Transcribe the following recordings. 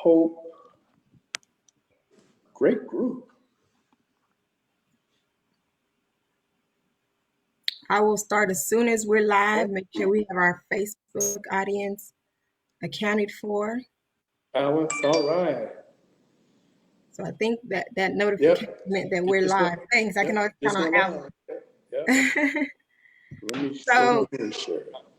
Hope. Great group. I will start as soon as we're live. Make sure we have our Facebook audience accounted for. Alex, all right. So I think that notification meant that we're live. Thanks. I can always count on Alex. So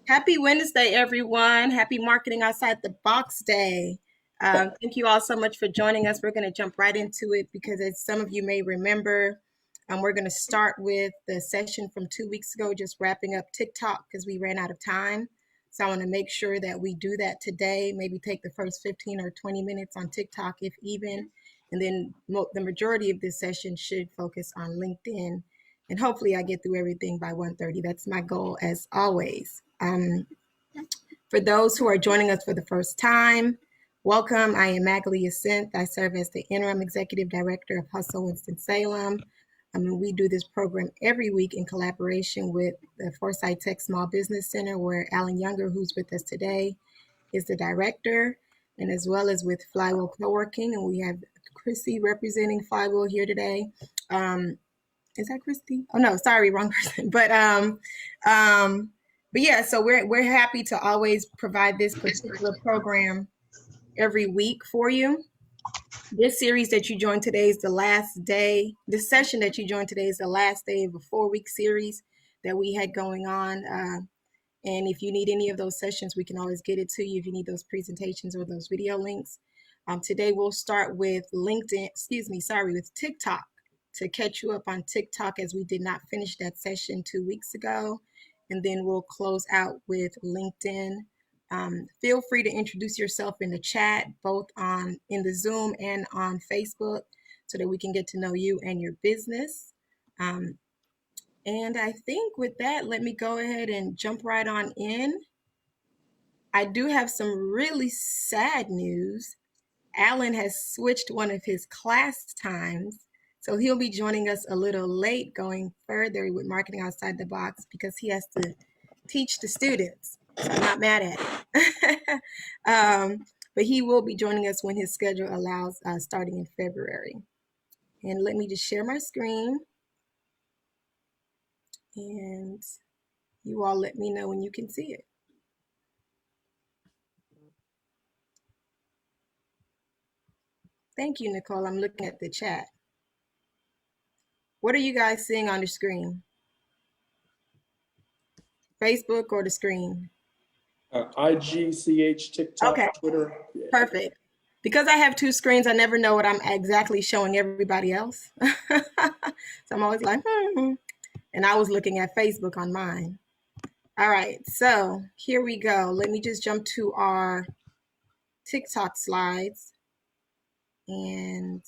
happy Wednesday, everyone. Happy Marketing Outside the Box Day. Thank you all so much for joining us. We're going to jump right into it because as some of you may remember, we're going to start with the session from 2 weeks ago, just wrapping up TikTok because we ran out of time. So I want to make sure that we do that today, maybe take the first 15 or 20 minutes on TikTok, if even. And then the majority of this session should focus on LinkedIn. And hopefully I get through everything by 1:30. That's my goal as always. For those who are joining us for the first time, welcome. I am Magali Ascent. I serve as the Interim Executive Director of Hustle Winston-Salem. We do this program every week in collaboration with the Foresight Tech Small Business Center, where Alan Younger, who's with us today, is the director, and as well as with Flywheel Co-working. And we have Chrissy representing Flywheel here today. Is that Christy? Oh no, sorry, wrong person. But yeah, so we're happy to always provide this particular program every week for you. This series that you joined today is the last day. This session that you joined today is the last day of a 4-week series that we had going on. And if you need any of those sessions, we can always get it to you if you need those presentations or those video links. Today we'll start with with TikTok, to catch you up on TikTok as we did not finish that session 2 weeks ago. And then we'll close out with LinkedIn. Feel free to introduce yourself in the chat, both in the Zoom and on Facebook, so that we can get to know you and your business. And I think with that, let me go ahead and jump right on in. I do have some really sad news. Alan has switched one of his class times, so he'll be joining us a little late going further with Marketing Outside the Box because he has to teach the students. So I'm not mad at it. But he will be joining us when his schedule allows, starting in February. And let me just share my screen. And you all let me know when you can see it. Thank you, Nicole. I'm looking at the chat. What are you guys seeing on the screen? Facebook or the screen? IG, CH, TikTok, okay. Twitter. Yeah. Perfect. Because I have 2 screens, I never know what I'm exactly showing everybody else. So I'm always like, And I was looking at Facebook on mine. All right, so here we go. Let me just jump to our TikTok slides and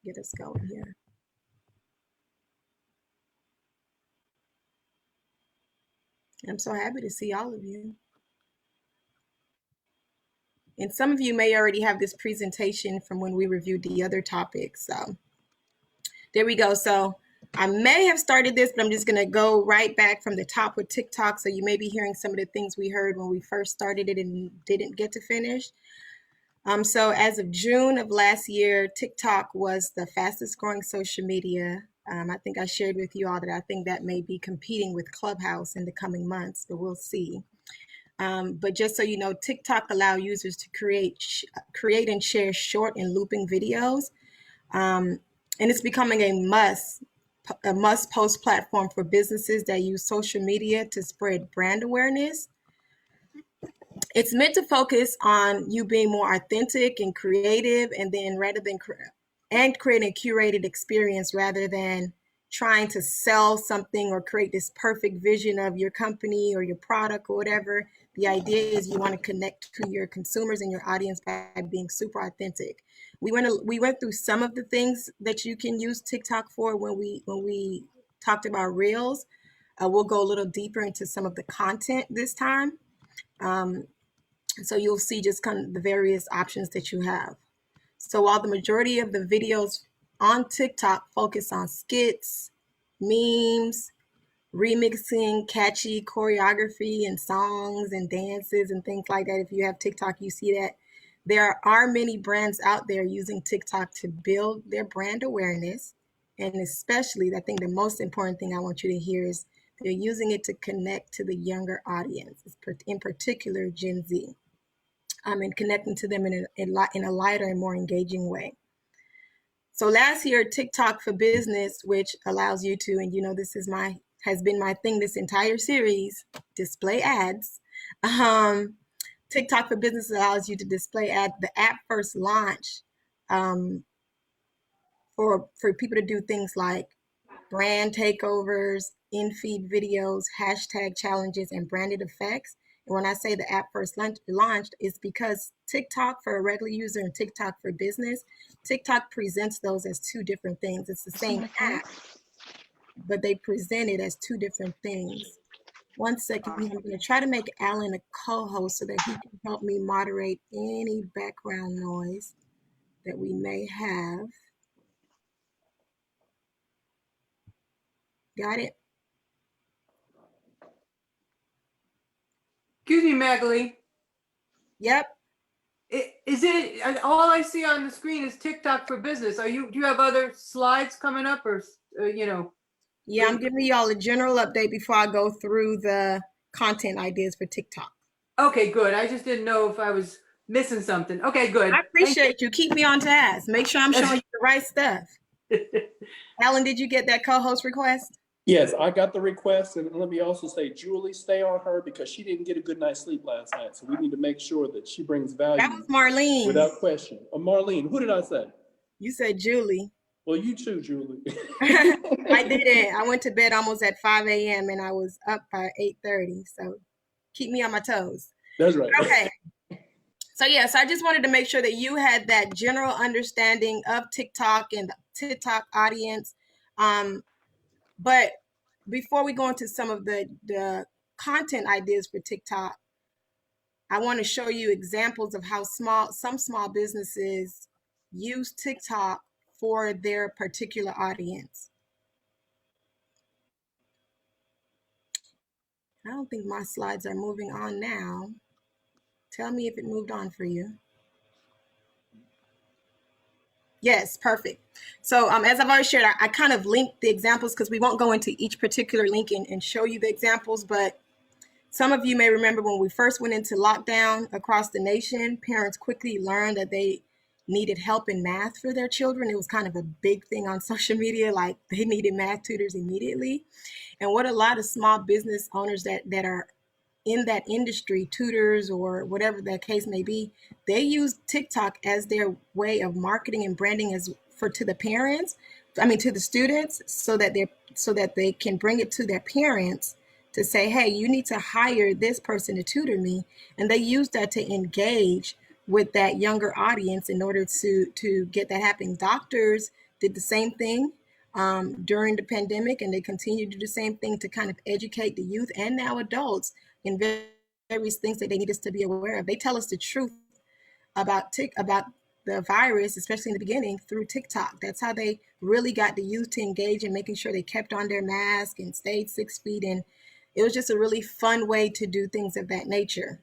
get us going here. I'm so happy to see all of you. And some of you may already have this presentation from when we reviewed the other topics. So there we go. So I may have started this, but I'm just going to go right back from the top with TikTok. So you may be hearing some of the things we heard when we first started it and didn't get to finish. So as of June of last year, TikTok was the fastest growing social media. I think I shared with you all that I think that may be competing with Clubhouse in the coming months, but we'll see. But just so you know, TikTok allows users to create and share short and looping videos. And it's becoming a must post platform for businesses that use social media to spread brand awareness. It's meant to focus on you being more authentic and creative, and then creating a curated experience rather than trying to sell something or create this perfect vision of your company or your product or whatever. The idea is you want to connect to your consumers and your audience by being super authentic. We went through some of the things that you can use TikTok for when we talked about Reels. We'll go a little deeper into some of the content this time. So you'll see just kind of the various options that you have. So while the majority of the videos on TikTok focus on skits, memes, remixing catchy choreography and songs and dances and things like that. If you have TikTok, you see that. There are many brands out there using TikTok to build their brand awareness. And especially, I think the most important thing I want you to hear is they're using it to connect to the younger audience, in particular Gen Z, and connecting to them in a lighter and more engaging way. So last year, TikTok for Business, which allows you to, and this has been my thing this entire series, display ads. TikTok for Business allows you to display ads. The app first launched for people to do things like brand takeovers, in-feed videos, hashtag challenges, and branded effects. And when I say the app first launched, it's because TikTok for a regular user and TikTok for business, TikTok presents those as two different things. It's the same app, but they present it as two different things. One second, I'm going to try to make Alan a co-host so that he can help me moderate any background noise that we may have. Got it? Excuse me, Magali. Yep. Is it all I see on the screen is TikTok for Business? Do you have other slides coming up, or Yeah, I'm giving y'all a general update before I go through the content ideas for TikTok. Okay, good. I just didn't know if I was missing something. Okay, good. I appreciate you. Keep me on task. Make sure I'm showing you the right stuff. Alan, did you get that co-host request? Yes, I got the request, and let me also say, Julie, stay on her because she didn't get a good night's sleep last night. So we need to make sure that she brings value. That was Marlene. Without question. Marlene, who did I say? You said Julie. Well, you too, Julie. I didn't. I went to bed almost at 5 a.m. and I was up by 8:30. So keep me on my toes. That's right. Okay. So yes, I just wanted to make sure that you had that general understanding of TikTok and the TikTok audience. But before we go into some of the content ideas for TikTok, I want to show you examples of how some small businesses use TikTok for their particular audience. I don't think my slides are moving on now. Tell me if it moved on for you. Yes, perfect. So as I've already shared, I kind of linked the examples because we won't go into each particular link and show you the examples, but some of you may remember when we first went into lockdown across the nation, parents quickly learned that they needed help in math for their children. It was kind of a big thing on social media, like they needed math tutors immediately. And what a lot of small business owners that are in that industry, tutors or whatever the case may be, they use TikTok as their way of marketing and branding to the parents, to the students, so that they can bring it to their parents to say, hey, you need to hire this person to tutor me. And they use that to engage with that younger audience in order to get that happening. Doctors did the same thing during the pandemic, and they continue to do the same thing to kind of educate the youth and now adults in various things that they need us to be aware of. They tell us the truth about the virus, especially in the beginning, through TikTok. That's how they really got the youth to engage in making sure they kept on their mask and stayed 6 feet. And it was just a really fun way to do things of that nature.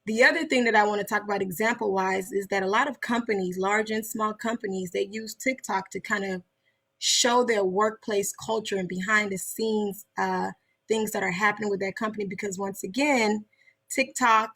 The other thing that I want to talk about example-wise is that a lot of companies, large and small companies, they use TikTok to kind of show their workplace culture and behind the scenes things that are happening with their company, because once again, TikTok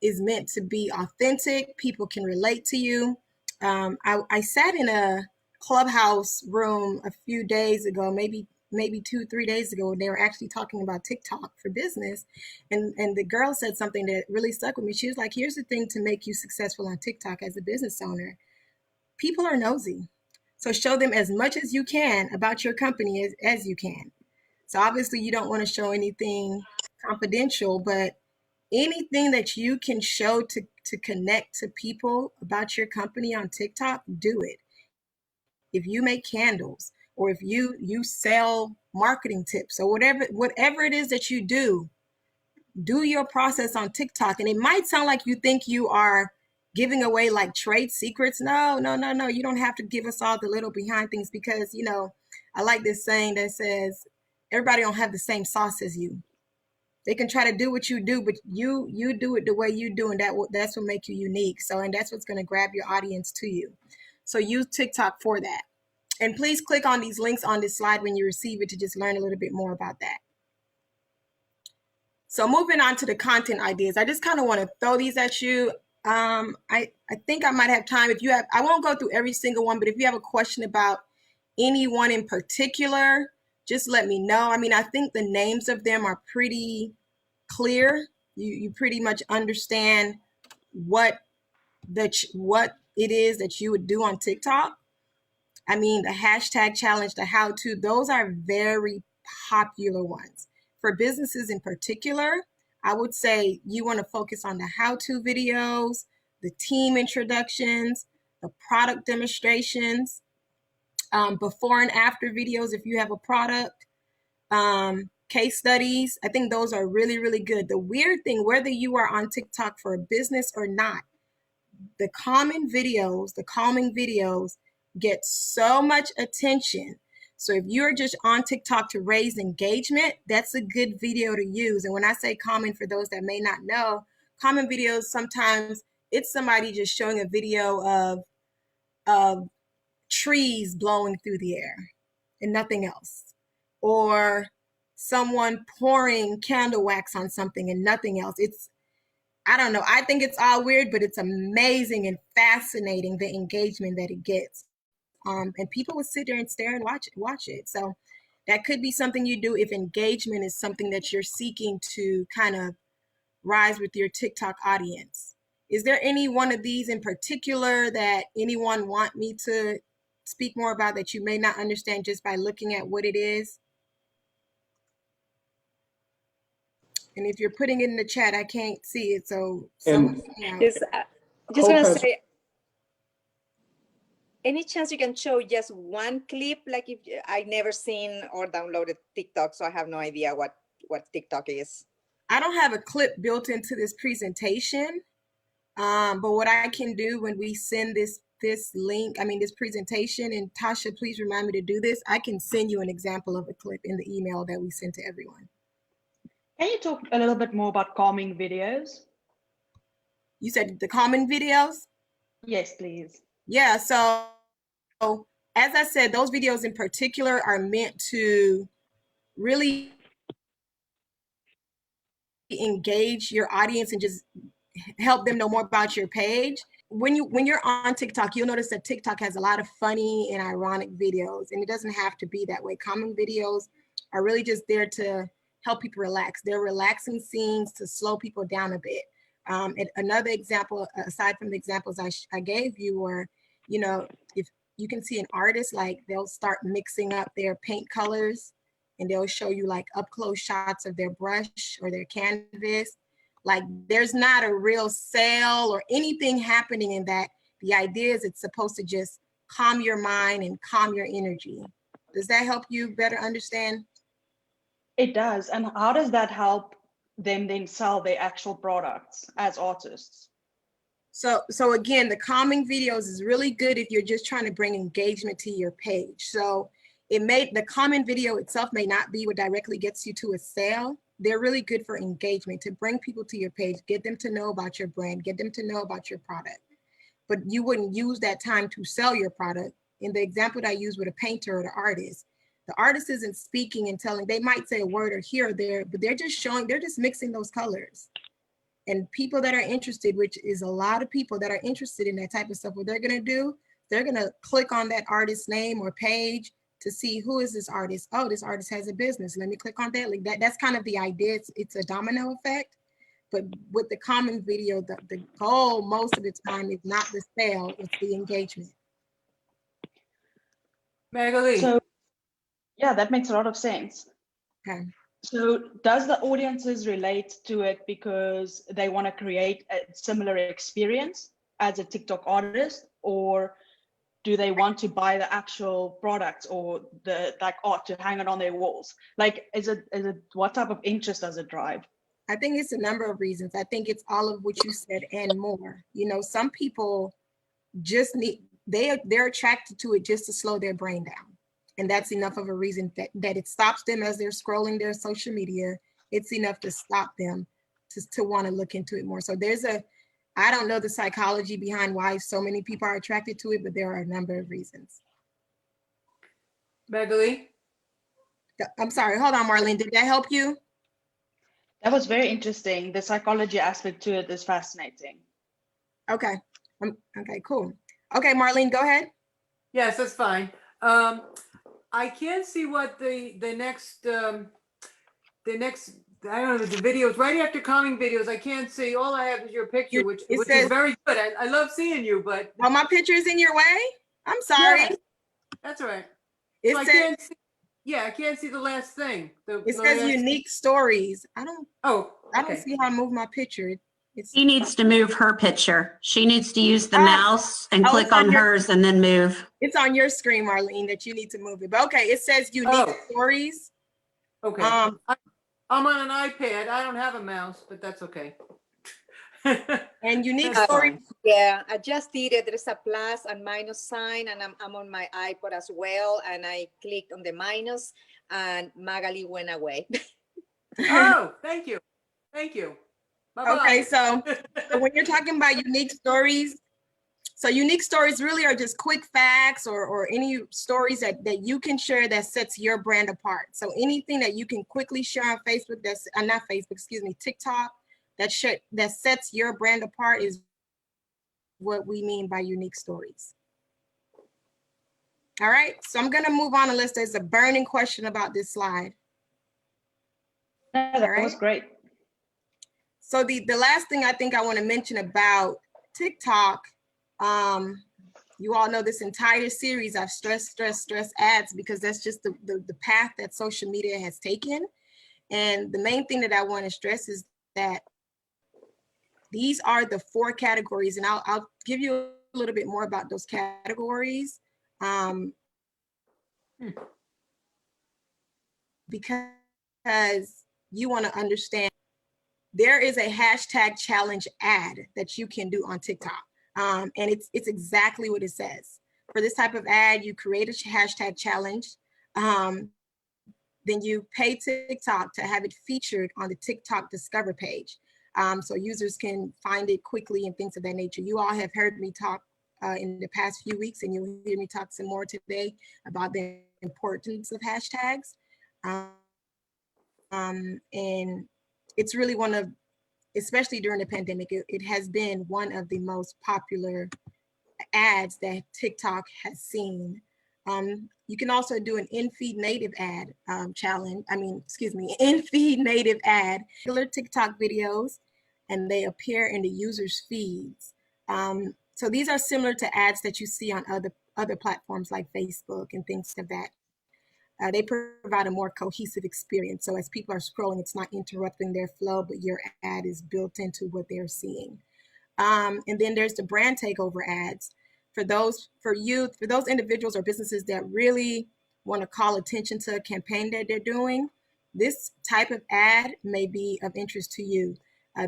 is meant to be authentic. People can relate to you. I sat in a Clubhouse room a few days ago, maybe 2-3 days ago, and they were actually talking about TikTok for business. And the girl said something that really stuck with me. She was like, here's the thing to make you successful on TikTok as a business owner. People are nosy. So show them as much as you can about your company as you can. So obviously you don't want to show anything confidential, but anything that you can show to connect to people about your company on TikTok, do it. If you make candles, or if you sell marketing tips, or whatever it is that you do your process on TikTok. And it might sound like you think you are giving away like trade secrets. No. You don't have to give us all the little behind things, because, I like this saying that says, everybody don't have the same sauce as you. They can try to do what you do, but you do it the way you do, and that's what makes you unique. So, and that's what's going to grab your audience to you. So use TikTok for that. And please click on these links on this slide when you receive it to just learn a little bit more about that. So moving on to the content ideas, I just kind of want to throw these at you. I think I might have time. If you have, I won't go through every single one, but if you have a question about any one in particular, just let me know. I mean, I think the names of them are pretty clear. You pretty much understand what it is that you would do on TikTok. I mean, the hashtag challenge, the how-to, those are very popular ones. For businesses in particular, I would say you want to focus on the how-to videos, the team introductions, the product demonstrations, before and after videos if you have a product, case studies. I think those are really, really good. The weird thing, whether you are on TikTok for a business or not, the calming videos get so much attention. So if you're just on TikTok to raise engagement, that's a good video to use. And when I say calming, for those that may not know, calming videos, sometimes it's somebody just showing a video of trees blowing through the air and nothing else. Or someone pouring candle wax on something and nothing else. I don't know. I think it's all weird, but it's amazing and fascinating, the engagement that it gets. And people would sit there and stare and watch it. So that could be something you do if engagement is something that you're seeking to kind of rise with your TikTok audience. Is there any one of these in particular that anyone want me to speak more about that you may not understand just by looking at what it is? And if you're putting it in the chat, I can't see it. So just gonna say, any chance you can show just one clip? Like, if I never seen or downloaded TikTok, so I have no idea what TikTok is. I don't have a clip built into this presentation, but what I can do when we send this link, this presentation, and Tasha, please remind me to do this, I can send you an example of a clip in the email that we send to everyone. Can you talk a little bit more about calming videos? You said the calming videos? Yes, please. Yeah, so as I said, those videos in particular are meant to really engage your audience and just help them know more about your page. When you're on TikTok, you'll notice that TikTok has a lot of funny and ironic videos, and it doesn't have to be that way. Common videos are really just there to help people relax. They're relaxing scenes to slow people down a bit. And another example, aside from the examples I gave you, were, if you can see an artist, like they'll start mixing up their paint colors and they'll show you like up close shots of their brush or their canvas. Like there's not a real sale or anything happening in that. The idea is it's supposed to just calm your mind and calm your energy. Does that help you better understand? It does. And how does that help them then sell their actual products as artists? So again, the calming videos is really good if you're just trying to bring engagement to your page. So the calming video itself may not be what directly gets you to a sale. They're really good for engagement, to bring people to your page, get them to know about your brand, get them to know about your product. But you wouldn't use that time to sell your product. In the example that I used with a painter or the artist isn't speaking and telling. They might say a word or here or there, but they're just mixing those colors. And people that are interested, which is a lot of people that are interested in that type of stuff, what they're gonna do, they're gonna click on that artist's name or page to see, who is this artist? Oh, this artist has a business. Let me click on that link. That's kind of the idea. It's a domino effect. But with the common video, the goal most of the time is not the sale, it's the engagement. Magali. So, yeah, that makes a lot of sense. Okay. So does the audiences relate to it because they want to create a similar experience as a TikTok artist, or do they want to buy the actual products or the art to hang it on their walls? Like, is it what type of interest does it drive? I think it's a number of reasons. I think it's all of what you said and more. Some people just they're attracted to it just to slow their brain down. And that's enough of a reason that it stops them as they're scrolling their social media. It's enough to stop them to want to look into it more. So I don't know the psychology behind why so many people are attracted to it, but there are a number of reasons. Magali? I'm sorry, hold on, Marlene, did that help you? That was very interesting. The psychology aspect to it is fascinating. Okay, okay, cool. Okay, Marlene, go ahead. Yes, that's fine. I can't see what the next I don't know, the videos right after calming videos. I can't see. All I have is your picture, which It is says, very good. I love seeing you, but oh, my picture is in your way? I'm sorry. yeah, that's all right. It So I says, can't see. Yeah, I can't see the last thing. it says unique stories. I Oh, don't okay. see how to move my picture. She needs to move her picture. She needs to use the Oh, mouse and oh, click it's on on your- hers and then move. It's on your screen, Marlene, that you need to move it. But okay, it says unique Oh. stories. Okay. I'm on an iPad. I don't have a mouse, but that's okay. And unique That's stories. fine. Yeah, I just did it. There's a plus and minus sign, and I'm on my iPod as well. And I clicked on the minus, and Magali went away. Oh, thank you. Thank you. Bye-bye. Okay, so when you're talking about unique stories, so unique stories really are just quick facts or any stories that you can share that sets your brand apart. So anything that you can quickly share on Facebook, that's not Facebook, excuse me, TikTok, that sets your brand apart is what we mean by unique stories. All right, so I'm gonna move on unless there's a burning question about this slide. No, that All was right. great. So the last thing I think I want to mention about TikTok, you all know this entire series I've stressed ads because that's just the path that social media has taken. And the main thing that I want to stress is that these are the 4 categories, and I'll give you a little bit more about those categories. Because you want to understand there is a hashtag challenge ad that you can do on TikTok. And it's exactly what it says. For this type of ad, you create a hashtag challenge. Then you pay TikTok to have it featured on the TikTok Discover page. So users can find it quickly and things of that nature. You all have heard me talk in the past few weeks, and you'll hear me talk some more today about the importance of hashtags. And it's really one of, especially during the pandemic, it has been one of the most popular ads that TikTok has seen. You can also do an in-feed native ad challenge. In-feed native ad, regular TikTok videos, and they appear in the user's feeds. So these are similar to ads that you see on other platforms like Facebook and things of that. They provide a more cohesive experience. So as people are scrolling, it's not interrupting their flow, but your ad is built into what they're seeing. And then there's the brand takeover ads. For those individuals or businesses that really want to call attention to a campaign that they're doing, this type of ad may be of interest to you.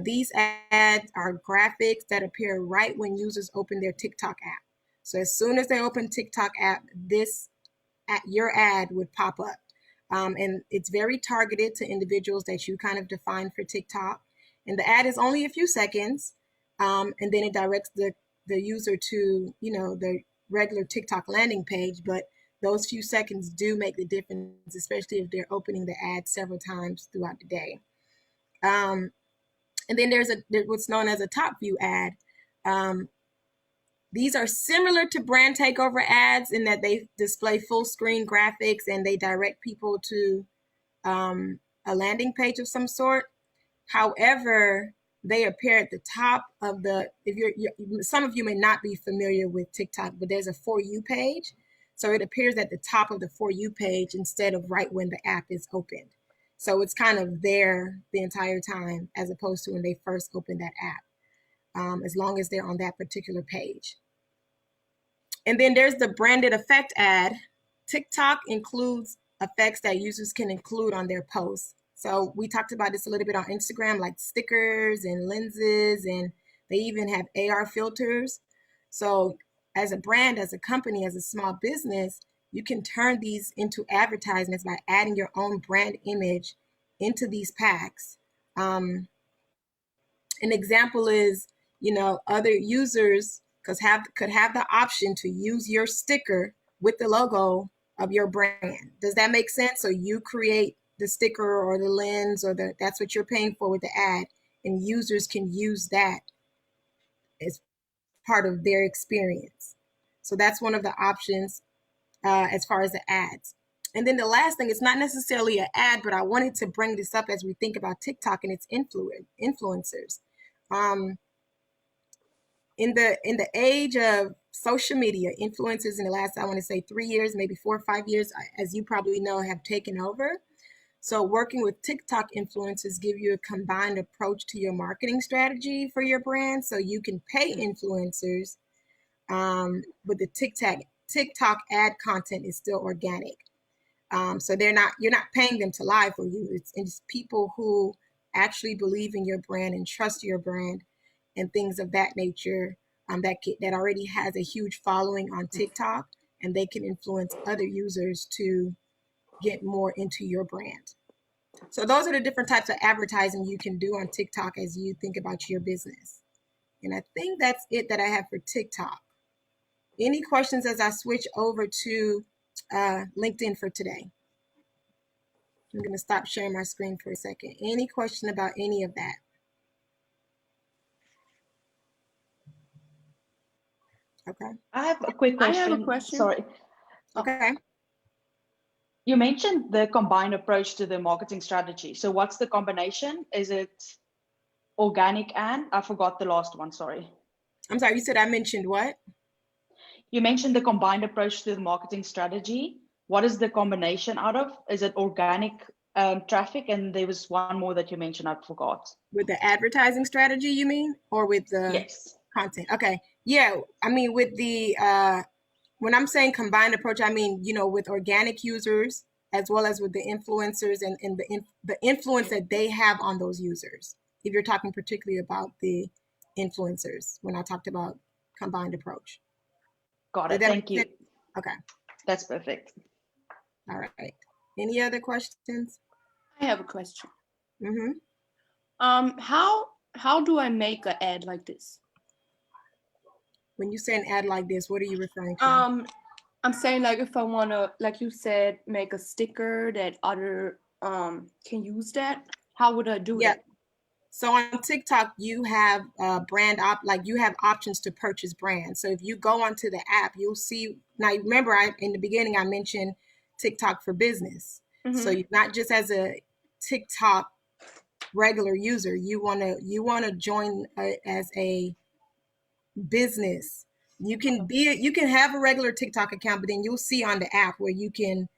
These ads are graphics that appear right when users open their TikTok app. So as soon as they open TikTok app, your ad would pop up. And it's very targeted to individuals that you kind of define for TikTok. And the ad is only a few seconds. And then it directs the user to, the regular TikTok landing page. But those few seconds do make the difference, especially if they're opening the ad several times throughout the day. And then there's what's known as a top view ad. These are similar to brand takeover ads in that they display full screen graphics and they direct people to a landing page of some sort. However, they appear at the top of some of you may not be familiar with TikTok, but there's a For You page. So it appears at the top of the For You page instead of right when the app is opened. So it's kind of there the entire time as opposed to when they first open that app, as long as they're on that particular page. And then there's the branded effect ad. TikTok includes effects that users can include on their posts. So we talked about this a little bit on Instagram, like stickers and lenses, and they even have AR filters. So as a brand, as a company, as a small business, you can turn these into advertisements by adding your own brand image into these packs. An example is, other users could have the option to use your sticker with the logo of your brand. Does that make sense? So you create the sticker or the lens or that's what you're paying for with the ad, and users can use that as part of their experience. So that's one of the options as far as the ads. And then the last thing, it's not necessarily an ad, but I wanted to bring this up as we think about TikTok and its influencers. In the age of social media, influencers in the last, I want to say 3 years, maybe 4 or 5 years, as you probably know, have taken over. So working with TikTok influencers give you a combined approach to your marketing strategy for your brand. So you can pay influencers, but the TikTok ad content is still organic. So you're not paying them to lie for you. It's people who actually believe in your brand and trust your brand and things of that nature, that already has a huge following on TikTok, and they can influence other users to get more into your brand. So those are the different types of advertising you can do on TikTok as you think about your business. And I think that's it that I have for TikTok. Any questions as I switch over to LinkedIn for today? I'm going to stop sharing my screen for a second. Any question about any of that? Okay. I have a quick question. I have a question. Sorry. Okay. You mentioned the combined approach to the marketing strategy. So what's the combination? Is it organic and? I forgot the last one, sorry. I'm sorry, you said I mentioned what? You mentioned the combined approach to the marketing strategy. What is the combination out of? Is it organic traffic? And there was one more that you mentioned, I forgot. With the advertising strategy, you mean? Or with the Yes. content? Okay. Yeah, I mean, with the, when I'm saying combined approach, I mean, with organic users as well as with the influencers and the influence that they have on those users. If you're talking particularly about the influencers, when I talked about combined approach. Got it. Thank you. Okay. That's perfect. All right. Any other questions? I have a question. Mm-hmm. How do I make an ad like this? When you say an ad like this, what are you referring to? I'm saying, like, if I want to, like you said, make a sticker that other can use that, how would I do that? So on TikTok, you have you have options to purchase brands. So if you go onto the app, you'll see. Now, remember, in the beginning, I mentioned TikTok for business. Mm-hmm. So you're not just as a TikTok regular user, you want to join as a business. You can have a regular TikTok account, but then you'll see on the app where you can,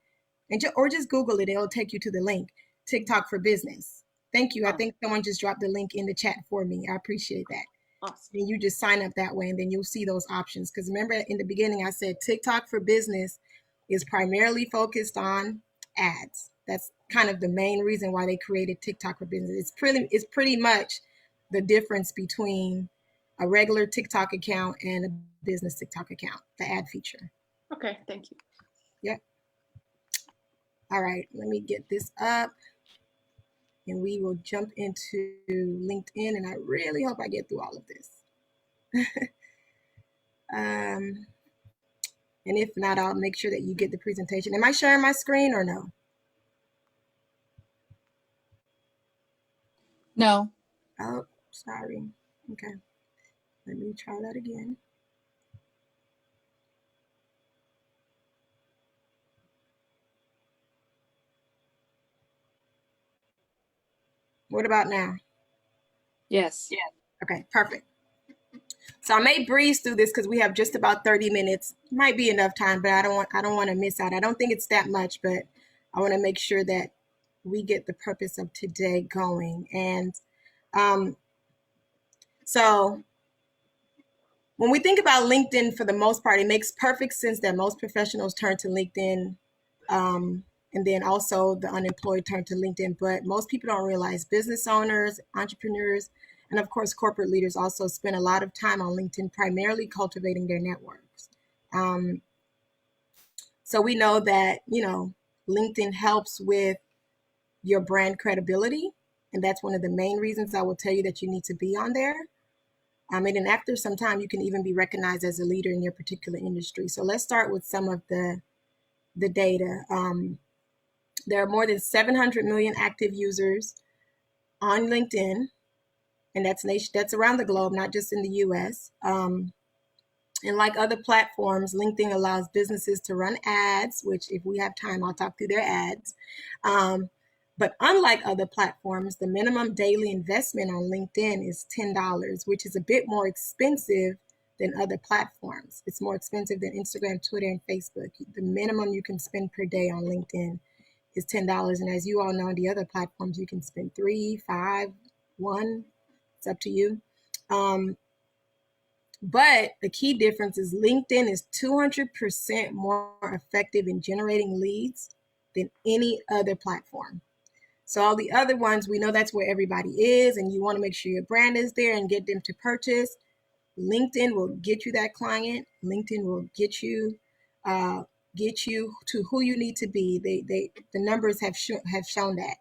or just Google it. It'll take you to the link, TikTok for business. Thank you. I think someone just dropped the link in the chat for me. I appreciate that. Awesome. And you just sign up that way, and then you'll see those options. Because remember, in the beginning, I said TikTok for business is primarily focused on ads. That's kind of the main reason why they created TikTok for business. It's pretty much the difference between a regular TikTok account and a business TikTok account, the ad feature. Okay, thank you. Yep. All right, let me get this up. And we will jump into LinkedIn, and I really hope I get through all of this. And if not, I'll make sure that you get the presentation. Am I sharing my screen or no? No. Oh, sorry. Okay. Let me try that again. What about now? Yes. Yeah. Okay, perfect. So I may breeze through this because we have just about 30 minutes. Might be enough time, but I don't want to miss out. I don't think it's that much, but I want to make sure that we get the purpose of today going. And so when we think about LinkedIn, for the most part, it makes perfect sense that most professionals turn to LinkedIn, and then also the unemployed turn to LinkedIn. But most people don't realize business owners, entrepreneurs, and of course, corporate leaders also spend a lot of time on LinkedIn, primarily cultivating their networks. So we know that, LinkedIn helps with your brand credibility. And that's one of the main reasons I will tell you that you need to be on there. And then after some time, you can even be recognized as a leader in your particular industry. So let's start with some of the data. There are more than 700 million active users on LinkedIn, and that's around the globe, not just in the US. And like other platforms, LinkedIn allows businesses to run ads, which if we have time, I'll talk through their ads. But unlike other platforms, the minimum daily investment on LinkedIn is $10, which is a bit more expensive than other platforms. It's more expensive than Instagram, Twitter, and Facebook. The minimum you can spend per day on LinkedIn is $10. And as you all know, on the other platforms, you can spend $3, $5, $1. It's up to you. But the key difference is LinkedIn is 200% more effective in generating leads than any other platform. So all the other ones, we know that's where everybody is, and you want to make sure your brand is there and get them to purchase. LinkedIn will get you that client. LinkedIn will get you to who you need to be. The numbers have shown that.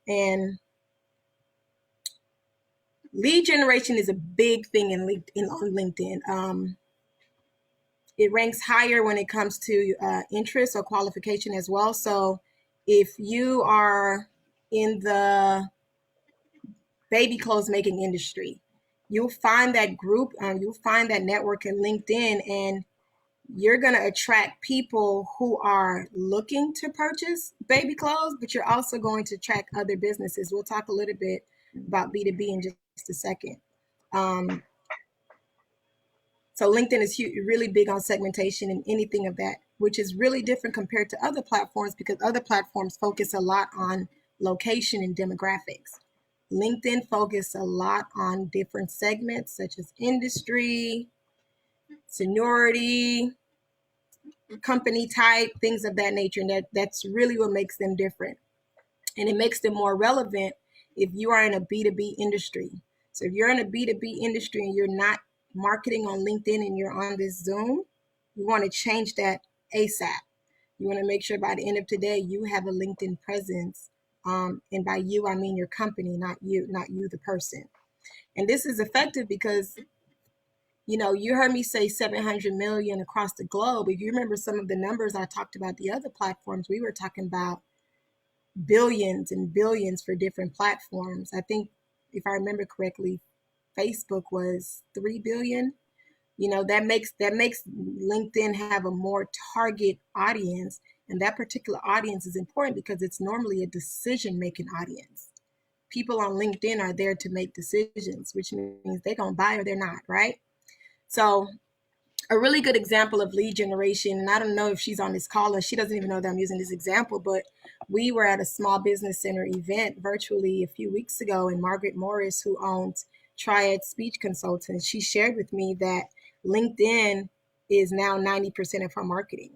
And lead generation is a big thing on LinkedIn. It ranks higher when it comes to interest or qualification as well. So if you are in the baby clothes making industry, you'll find that group, you'll find that network in LinkedIn, and you're going to attract people who are looking to purchase baby clothes, but you're also going to attract other businesses. We'll talk a little bit about B2B in just a second. So LinkedIn is really big on segmentation and anything of that, which is really different compared to other platforms because other platforms focus a lot on location and demographics. LinkedIn focuses a lot on different segments such as industry, seniority, company type, things of that nature. And that's really what makes them different. And it makes them more relevant if you are in a B2B industry. So if you're in a B2B industry and you're not marketing on LinkedIn and you're on this Zoom, you want to change that ASAP. You want to make sure by the end of today, you have a LinkedIn presence. And by you, I mean your company, not you, the person. And this is effective because, you heard me say 700 million across the globe. If you remember some of the numbers I talked about the other platforms, we were talking about billions and billions for different platforms. I think if I remember correctly, Facebook was 3 billion. That makes LinkedIn have a more target audience. And that particular audience is important because it's normally a decision-making audience. People on LinkedIn are there to make decisions, which means they're going to buy or they're not, right? So a really good example of lead generation, and I don't know if she's on this call or she doesn't even know that I'm using this example, but we were at a small business center event virtually a few weeks ago, and Margaret Morris, who owns Triad Speech Consultants, she shared with me that LinkedIn is now 90% of her marketing.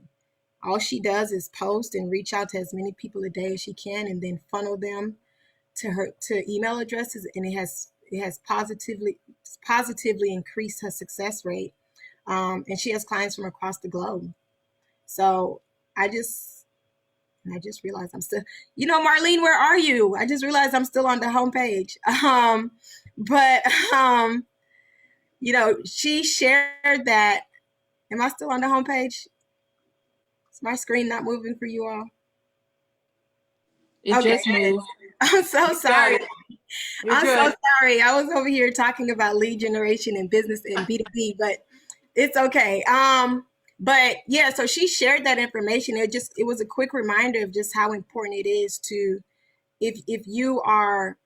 All she does is post and reach out to as many people a day as she can, and then funnel them to email addresses, and it has positively increased her success rate. And she has clients from across the globe. So I just realized I'm still, Marlene, where are you? I just realized I'm still on the homepage. She shared that. Am I still on the homepage? Is my screen not moving for you all? It just moved. I'm so sorry. You're good. So sorry. I was over here talking about lead generation and business and B2B, but it's okay. But yeah, so she shared that information. It was a quick reminder of just how important it is to, if you are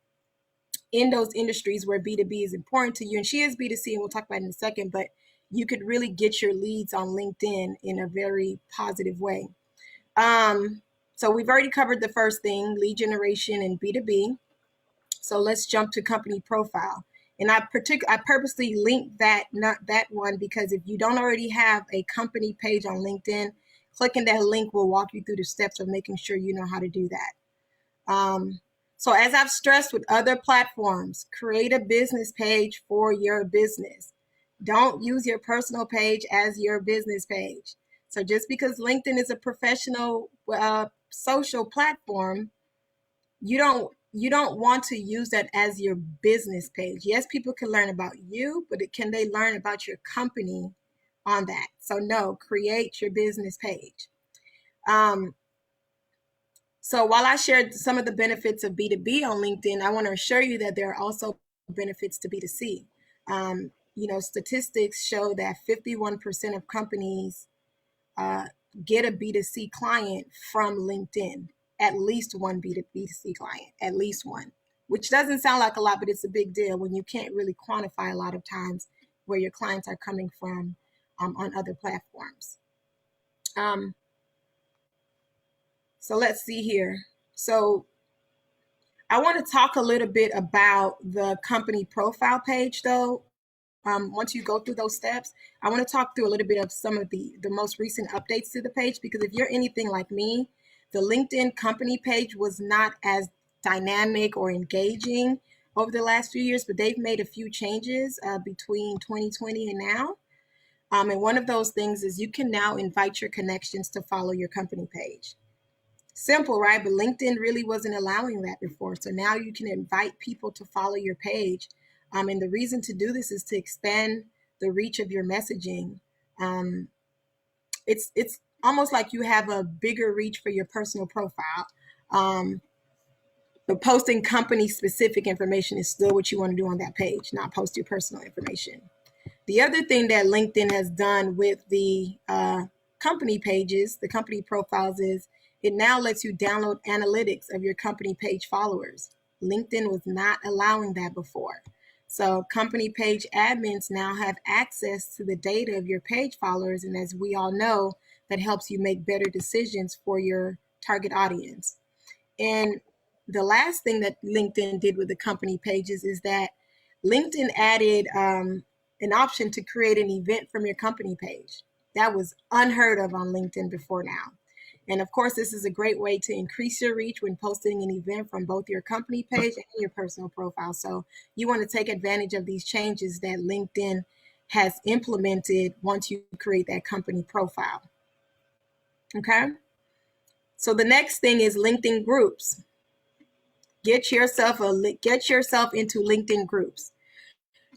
in those industries where B2B is important to you, and she is B2C, and we'll talk about it in a second, but you could really get your leads on LinkedIn in a very positive way. So we've already covered the first thing, lead generation and B2B. So let's jump to company profile. And I purposely linked that one because if you don't already have a company page on LinkedIn, clicking that link will walk you through the steps of making sure you know how to do that. So as I've stressed with other platforms, create a business page for your business. Don't use your personal page as your business page. So just because LinkedIn is a professional social platform, you don't want to use that as your business page. Yes, people can learn about you, but can they learn about your company on that? So no, create your business page. So while I shared some of the benefits of B2B on LinkedIn, I want to assure you that there are also benefits to B2C. Statistics show that 51% of companies get a B2C client from LinkedIn, at least one B2C client, at least one, which doesn't sound like a lot, but it's a big deal when you can't really quantify a lot of times where your clients are coming from on other platforms. So let's see here. So I want to talk a little bit about the company profile page though. Once you go through those steps, I want to talk through a little bit of some of the most recent updates to the page, because if you're anything like me, the LinkedIn company page was not as dynamic or engaging over the last few years, but they've made a few changes between 2020 and now. And one of those things is you can now invite your connections to follow your company page. Simple, right? But LinkedIn really wasn't allowing that before. So now you can invite people to follow your page. And the reason to do this is to expand the reach of your messaging. It's almost like you have a bigger reach for your personal profile. But posting company specific information is still what you want to do on that page, not post your personal information. The other thing that LinkedIn has done with the company pages, the company profiles, is it now lets you download analytics of your company page followers. LinkedIn was not allowing that before. So company page admins now have access to the data of your page followers. And as we all know, that helps you make better decisions for your target audience. And the last thing that LinkedIn did with the company pages is that LinkedIn added an option to create an event from your company page. That was unheard of on LinkedIn before now. And of course, this is a great way to increase your reach when posting an event from both your company page and your personal profile. So you want to take advantage of these changes that LinkedIn has implemented once you create that company profile. Okay. So the next thing is LinkedIn groups. Get yourself into LinkedIn groups.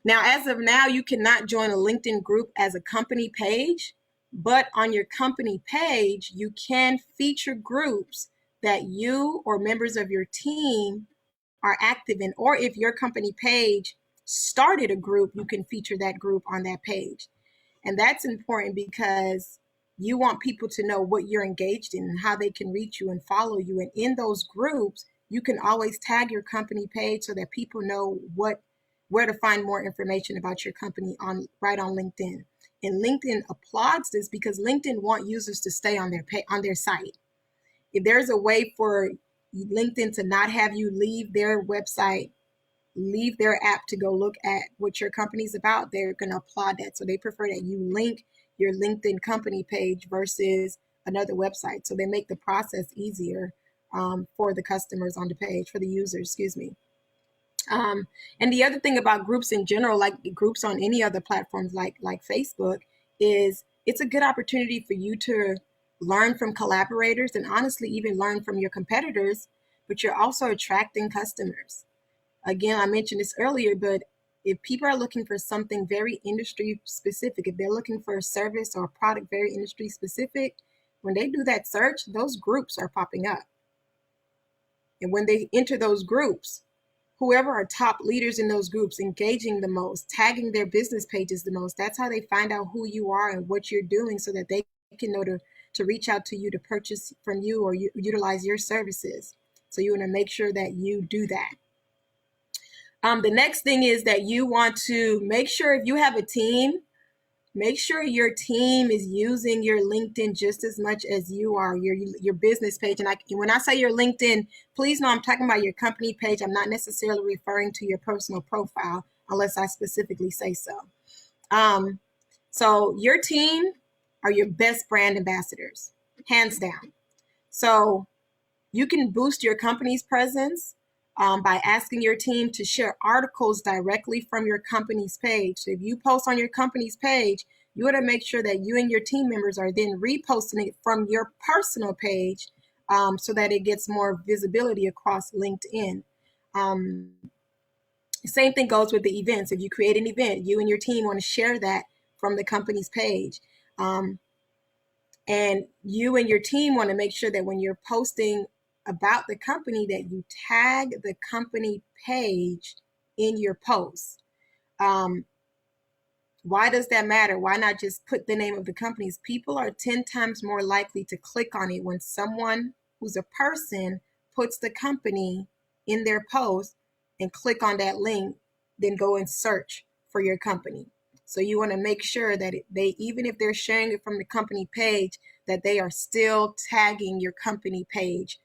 Now, as of now, you cannot join a LinkedIn group as a company page, but on your company page, you can feature groups that you or members of your team are active in, or if your company page started a group, you can feature that group on that page. And that's important because you want people to know what you're engaged in and how they can reach you and follow you. And in those groups, you can always tag your company page so that people know where to find more information about your company right on LinkedIn. And LinkedIn applauds this because LinkedIn wants users to stay on their site. If there's a way for LinkedIn to not have you leave their website, leave their app to go look at what your company's about, they're going to applaud that. So they prefer that you link your LinkedIn company page versus another website. So they make the process easier for the customers on the page, for the users, excuse me. And the other thing about groups in general, like groups on any other platforms like Facebook, is it's a good opportunity for you to learn from collaborators and honestly even learn from your competitors, but you're also attracting customers. Again, I mentioned this earlier, but if people are looking for something very industry specific, if they're looking for a service or a product very industry specific, when they do that search, those groups are popping up. And when they enter those groups, whoever are top leaders in those groups, engaging the most, tagging their business pages the most, that's how they find out who you are and what you're doing so that they can know to reach out to you to purchase from you or utilize your services. So you want to make sure that you do that. The next thing is that you want to make sure if you have a team, make sure your team is using your LinkedIn just as much as you are, your business page. And when I say your LinkedIn, please know I'm talking about your company page. I'm not necessarily referring to your personal profile unless I specifically say so. So your team are your best brand ambassadors, hands down. So you can boost your company's presence by asking your team to share articles directly from your company's page. So if you post on your company's page, you want to make sure that you and your team members are then reposting it from your personal page so that it gets more visibility across LinkedIn. Same thing goes with the events. If you create an event, you and your team want to share that from the company's page. And you and your team want to make sure that when you're posting about the company that you tag the company page in your post. Why does that matter? Why not just put the name of the companies? People are 10 times more likely to click on it when someone who's a person puts the company in their post and click on that link, then go and search for your company. So you want to make sure that they, even if they're sharing it from the company page, that they are still tagging your company page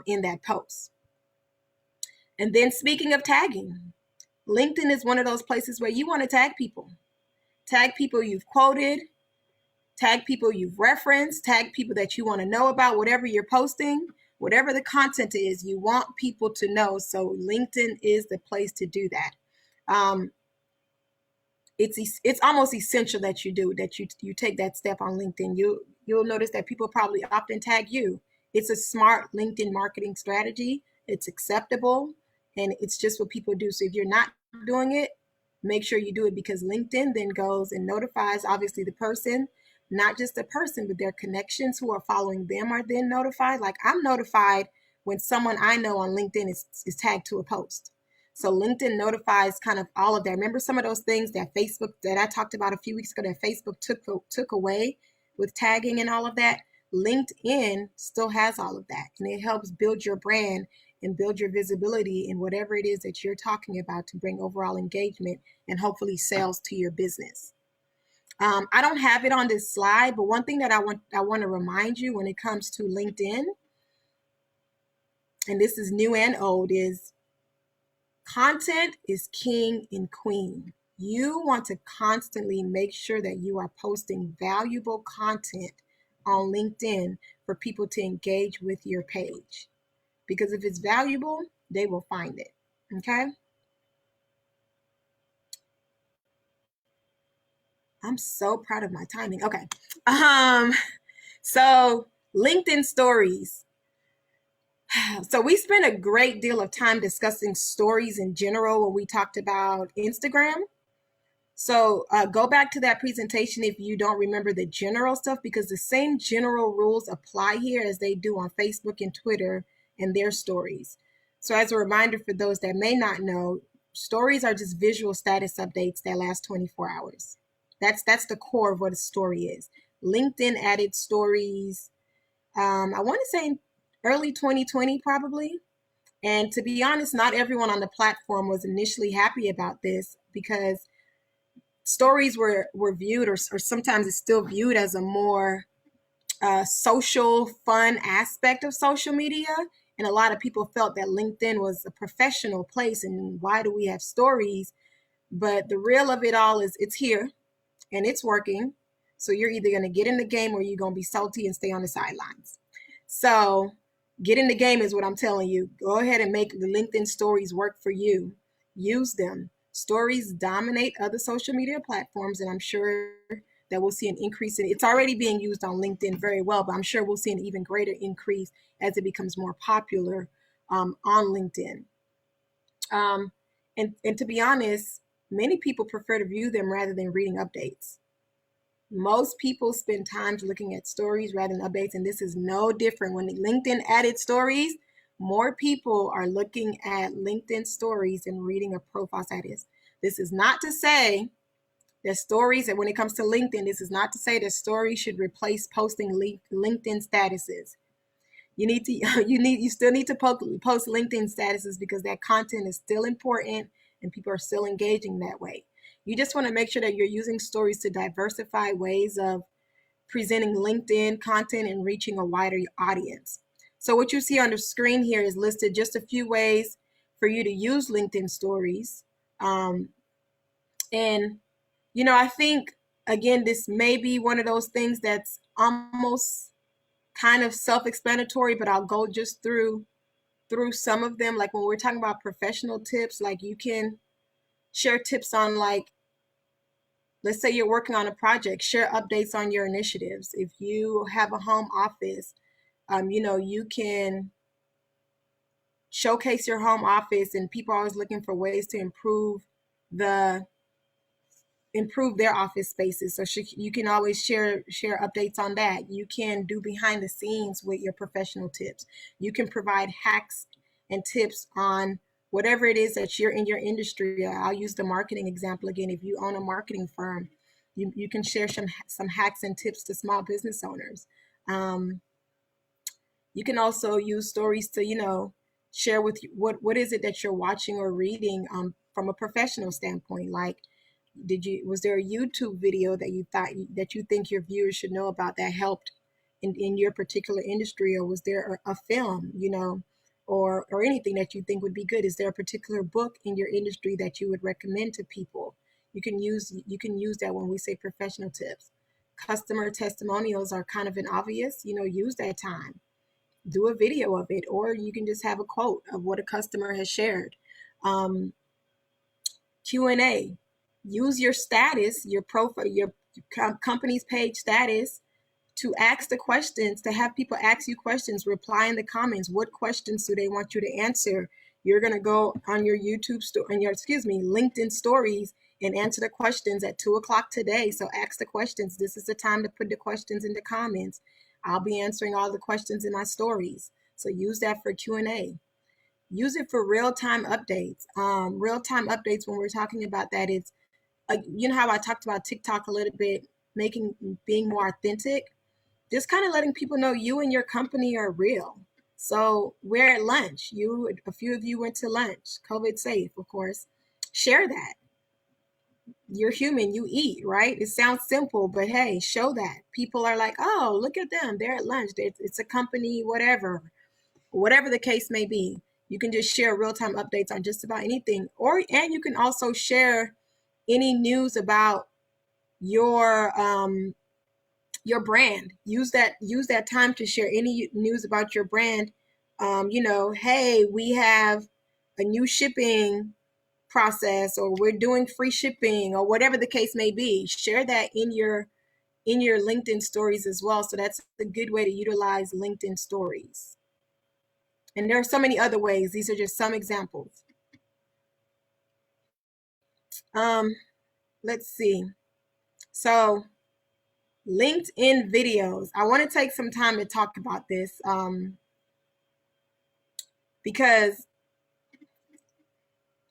in that post. And then speaking of tagging, LinkedIn is one of those places where you want to tag people. Tag people you've quoted, tag people you've referenced, tag people that you want to know about, whatever you're posting, whatever the content is, you want people to know. So LinkedIn is the place to do that. It's almost essential that you do, that you take that step on LinkedIn. You'll notice that people probably often tag you. It's a smart LinkedIn marketing strategy. It's acceptable, and it's just what people do. So if you're not doing it, make sure you do it, because LinkedIn then goes and notifies, obviously, the person, not just the person, but their connections who are following them are then notified. Like, I'm notified when someone I know on LinkedIn is tagged to a post. So LinkedIn notifies kind of all of that. Remember some of those things that Facebook, that I talked about a few weeks ago, that Facebook took away with tagging and all of that? LinkedIn still has all of that, and it helps build your brand and build your visibility in whatever it is that you're talking about to bring overall engagement and hopefully sales to your business. I don't have it on this slide, but one thing that I want to remind you when it comes to LinkedIn, and this is new and old, is content is king and queen. You want to constantly make sure that you are posting valuable content on LinkedIn for people to engage with your page. Because if it's valuable, they will find it. Okay? I'm so proud of my timing. Okay. So LinkedIn stories. So we spent a great deal of time discussing stories in general when we talked about Instagram. So go back to that presentation if you don't remember the general stuff, because the same general rules apply here as they do on Facebook and Twitter and their stories. So as a reminder for those that may not know, stories are just visual status updates that last 24 hours. That's the core of what a story is. LinkedIn added stories, I want to say early 2020 probably. And to be honest, not everyone on the platform was initially happy about this, because stories were viewed, or sometimes it's still viewed, as a more social, fun aspect of social media. And a lot of people felt that LinkedIn was a professional place, and why do we have stories? But the real of it all is it's here and it's working. So you're either going to get in the game or you're going to be salty and stay on the sidelines. So get in the game is what I'm telling you. Go ahead and make the LinkedIn stories work for you. Use them. Stories dominate other social media platforms, and I'm sure that we'll see an increase in it. It's already being used on LinkedIn very well, but I'm sure we'll see an even greater increase as it becomes more popular on LinkedIn. And to be honest, many people prefer to view them rather than reading updates. Most people spend time looking at stories rather than updates, and this is no different. When LinkedIn added stories, more people are looking at LinkedIn stories and reading a profile status. This is not to say that stories, and when it comes to LinkedIn, this is not to say that stories should replace posting LinkedIn statuses. You still need to post LinkedIn statuses, because that content is still important and people are still engaging that way. You just want to make sure that you're using stories to diversify ways of presenting LinkedIn content and reaching a wider audience. So what you see on the screen here is listed just a few ways for you to use LinkedIn stories. And, I think, again, this may be one of those things that's almost kind of self-explanatory, but I'll go just through some of them. Like when we're talking about professional tips, like you can share tips on, like, let's say you're working on a project, share updates on your initiatives. If you have a home office, you can showcase your home office, and people are always looking for ways to improve their office spaces. So you can always share updates on that. You can do behind the scenes with your professional tips. You can provide hacks and tips on whatever it is that you're in your industry. I'll use the marketing example again. If you own a marketing firm, you can share some hacks and tips to small business owners. You can also use stories to, share with you what is it that you're watching or reading from a professional standpoint. Like, was there a YouTube video that you think your viewers should know about that helped in your particular industry? Or was there a film, or anything that you think would be good? Is there a particular book in your industry that you would recommend to people? You can use that when we say professional tips. Customer testimonials are kind of an obvious, use that time. Do a video of it, or you can just have a quote of what a customer has shared. Q&A. Use your status, your profile, your company's page status to ask the questions, to have people ask you questions, reply in the comments. What questions do they want you to answer? You're going to go on your LinkedIn stories and answer the questions at 2:00 today. So ask the questions. This is the time to put the questions in the comments. I'll be answering all the questions in my stories. So use that for Q&A. Use it for real-time updates. Real-time updates, when we're talking about that, it's how I talked about TikTok a little bit, being more authentic, just kind of letting people know you and your company are real. So we're at lunch. A few of you went to lunch, COVID safe, of course. Share that. You're human, you eat, right? It sounds simple, but hey, show that. People are like, oh, look at them. They're at lunch. It's a company, whatever the case may be. You can just share real-time updates on just about anything. And you can also share any news about your brand. Use that time to share any news about your brand. Hey, we have a new shipping process, or we're doing free shipping, or whatever the case may be. Share that in your LinkedIn stories as well. So that's a good way to utilize LinkedIn stories. And there are so many other ways. These are just some examples. Let's see. So LinkedIn videos. I want to take some time to talk about this because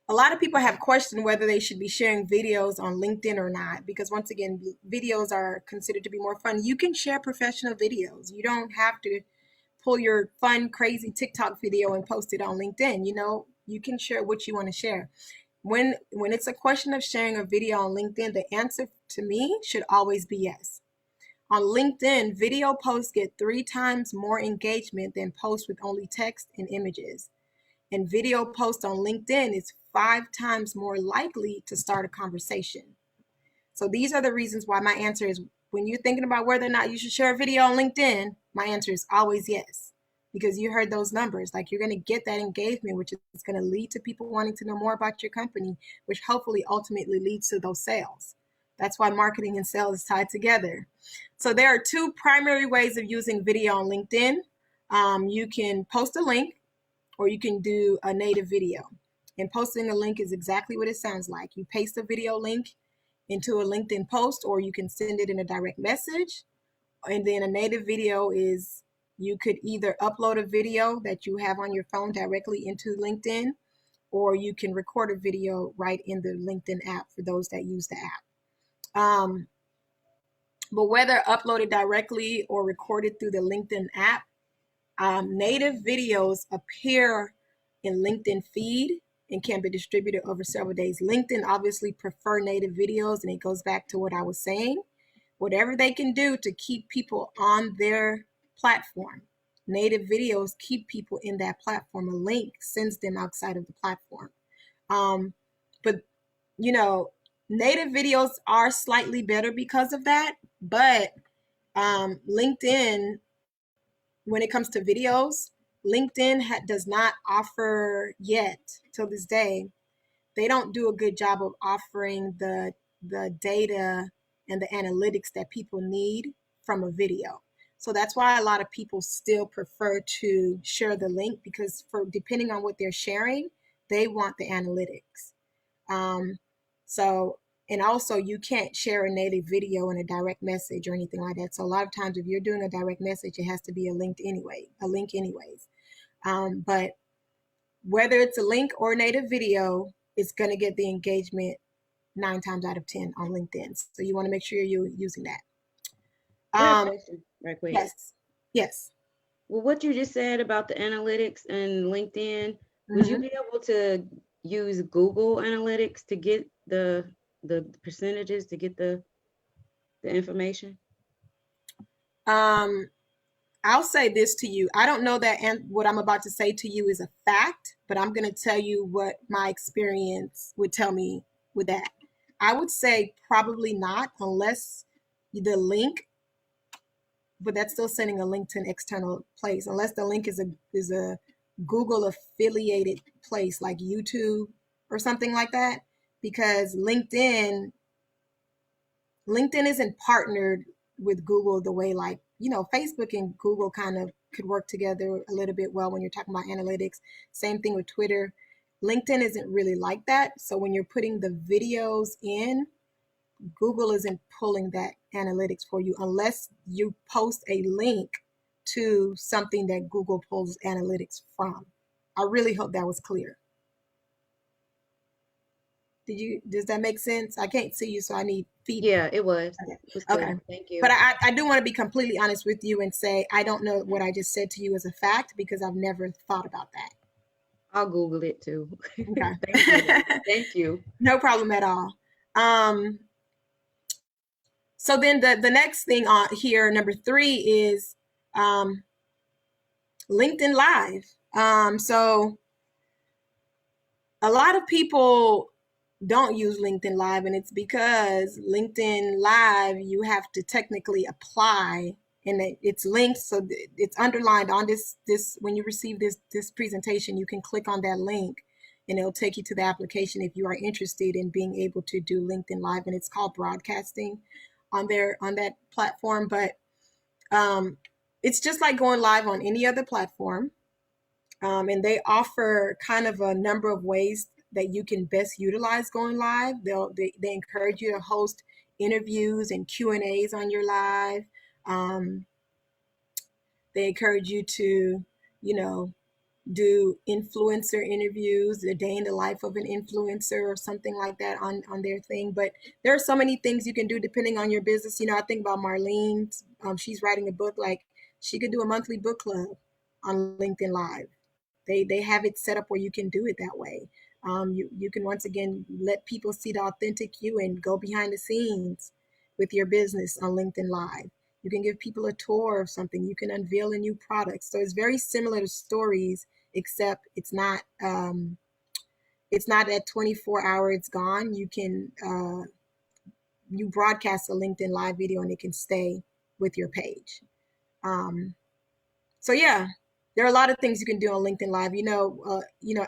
a lot of people have questioned whether they should be sharing videos on LinkedIn or not, because once again, videos are considered to be more fun. You can share professional videos. You don't have to pull your fun, crazy TikTok video and post it on LinkedIn. You can share what you want to share. When it's a question of sharing a video on LinkedIn, the answer to me should always be yes. On LinkedIn, video posts get 3 times more engagement than posts with only text and images. And video posts on LinkedIn is 5 times more likely to start a conversation. So these are the reasons why my answer is, when you're thinking about whether or not you should share a video on LinkedIn, my answer is always yes. Because you heard those numbers, like you're going to get that engagement, which is going to lead to people wanting to know more about your company, which hopefully ultimately leads to those sales. That's why marketing and sales is tied together. So there are 2 primary ways of using video on LinkedIn. You can post a link, or you can do a native video. And posting a link is exactly what it sounds like. You paste a video link into a LinkedIn post, or you can send it in a direct message. And then a native video is, you could either upload a video that you have on your phone directly into LinkedIn, or you can record a video right in the LinkedIn app for those that use the app. But whether uploaded directly or recorded through the LinkedIn app, native videos appear in LinkedIn feed and can be distributed over several days. LinkedIn obviously prefer native videos, and it goes back to what I was saying. Whatever they can do to keep people on their platform. Native videos keep people in that platform. A link sends them outside of the platform. But native videos are slightly better because of that. But LinkedIn, when it comes to videos, LinkedIn does not offer yet, till this day, they don't do a good job of offering the the data and the analytics that people need from a video. So that's why a lot of people still prefer to share the link, because depending on what they're sharing, they want the analytics. And also you can't share a native video in a direct message or anything like that. So a lot of times if you're doing a direct message, it has to be a link anyways. But whether it's a link or a native video, it's going to get the engagement 9 times out of 10 on LinkedIn. So you want to make sure you're using that. I have a question right quick. Yes. Well, what you just said about the analytics and LinkedIn, would you be able to use Google Analytics to get the percentages, to get the information? I'll say this to you. I don't know that, and what I'm about to say to you is a fact, but I'm going to tell you what my experience would tell me with that. I would say probably not, unless the link, but that's still sending a link to an external place, unless the link is a Google affiliated place like YouTube or something like that, because LinkedIn isn't partnered with Google the way, like, Facebook and Google kind of could work together a little bit well when you're talking about analytics. Same thing with Twitter. LinkedIn isn't really like that. So when you're putting the videos in, Google isn't pulling that analytics for you unless you post a link to something that Google pulls analytics from. I really hope that was clear. Does that make sense? I can't see you, so I need feedback. Yeah, it was. Okay. It was good. Thank you. But I do want to be completely honest with you and say I don't know what I just said to you as a fact, because I've never thought about that. I'll Google it too. Okay. Thank you. No problem at all. So then the next thing on here, number 3, is LinkedIn Live. So a lot of people don't use LinkedIn Live, and it's because LinkedIn Live, you have to technically apply, and it's linked, so it's underlined on this when you receive this presentation, you can click on that link and it'll take you to the application if you are interested in being able to do LinkedIn Live, and it's called broadcasting on that platform. But it's just like going live on any other platform, and they offer kind of a number of ways that you can best utilize going live. They encourage you to host interviews and Q&As on your live. They encourage you to, do influencer interviews, the day in the life of an influencer or something like that on their thing. But there are so many things you can do depending on your business. I think about Marlene. She's writing a book. Like, she could do a monthly book club on LinkedIn Live. They have it set up where you can do it that way. You can, once again, let people see the authentic you and go behind the scenes with your business on LinkedIn Live. You can give people a tour of something. You can unveil a new product. So it's very similar to Stories, except it's not at 24 hour, it's gone. You can you broadcast a LinkedIn Live video and it can stay with your page. So yeah. There are a lot of things you can do on LinkedIn Live.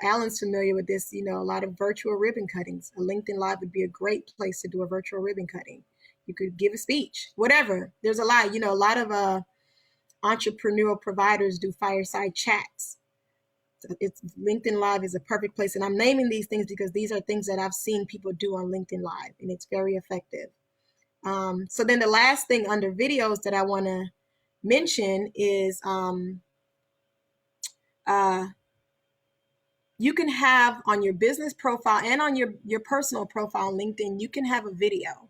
Alan's familiar with this. A lot of virtual ribbon cuttings. A LinkedIn Live would be a great place to do a virtual ribbon cutting. You could give a speech, whatever. There's a lot. A lot of entrepreneurial providers do fireside chats. So LinkedIn Live is a perfect place. And I'm naming these things because these are things that I've seen people do on LinkedIn Live, and it's very effective. So then the last thing under videos that I want to mention is you can have on your business profile and on your personal profile on LinkedIn, you can have a video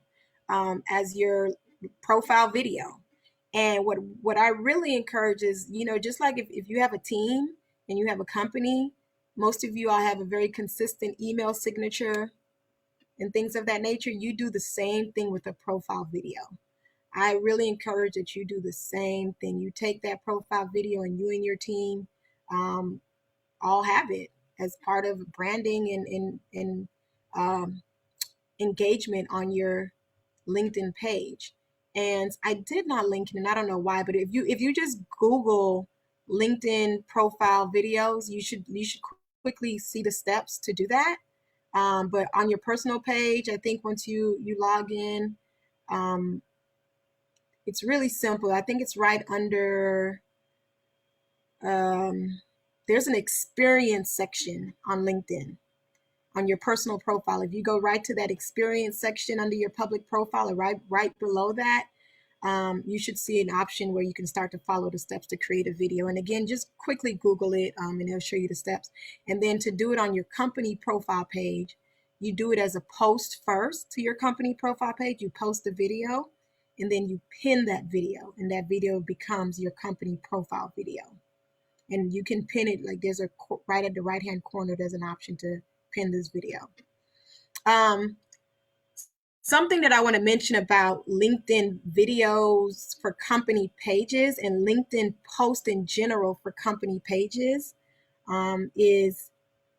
as your profile video. And what I really encourage is, just like if you have a team and you have a company, most of you all have a very consistent email signature and things of that nature. You do the same thing with a profile video. I really encourage that you do the same thing. You take that profile video and you and your team all have it as part of branding and engagement on your LinkedIn page. And I did not link it, and I don't know why, but if you just Google LinkedIn profile videos, you should quickly see the steps to do that. But on your personal page, I think once you log in, it's really simple. I think it's right under, there's an experience section on LinkedIn on your personal profile. If you go right to that experience section under your public profile, or right below that, you should see an option where you can start to follow the steps to create a video. And again, just quickly Google it, and it'll show you the steps. And then to do it on your company profile page, you do it as a post first to your company profile page. You post the video, and then you pin that video, and that video becomes your company profile video. And you can pin it, like there's right at the right-hand corner, there's an option to pin this video. Something that I want to mention about LinkedIn videos for company pages and LinkedIn posts in general for company pages is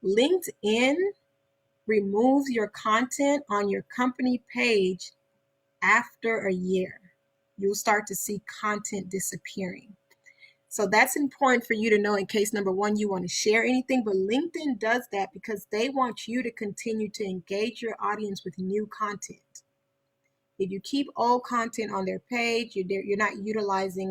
LinkedIn removes your content on your company page after a year. You'll start to see content disappearing. So that's important for you to know in case, number one, you want to share anything, but LinkedIn does that because they want you to continue to engage your audience with new content. If you keep old content on their page, you're not utilizing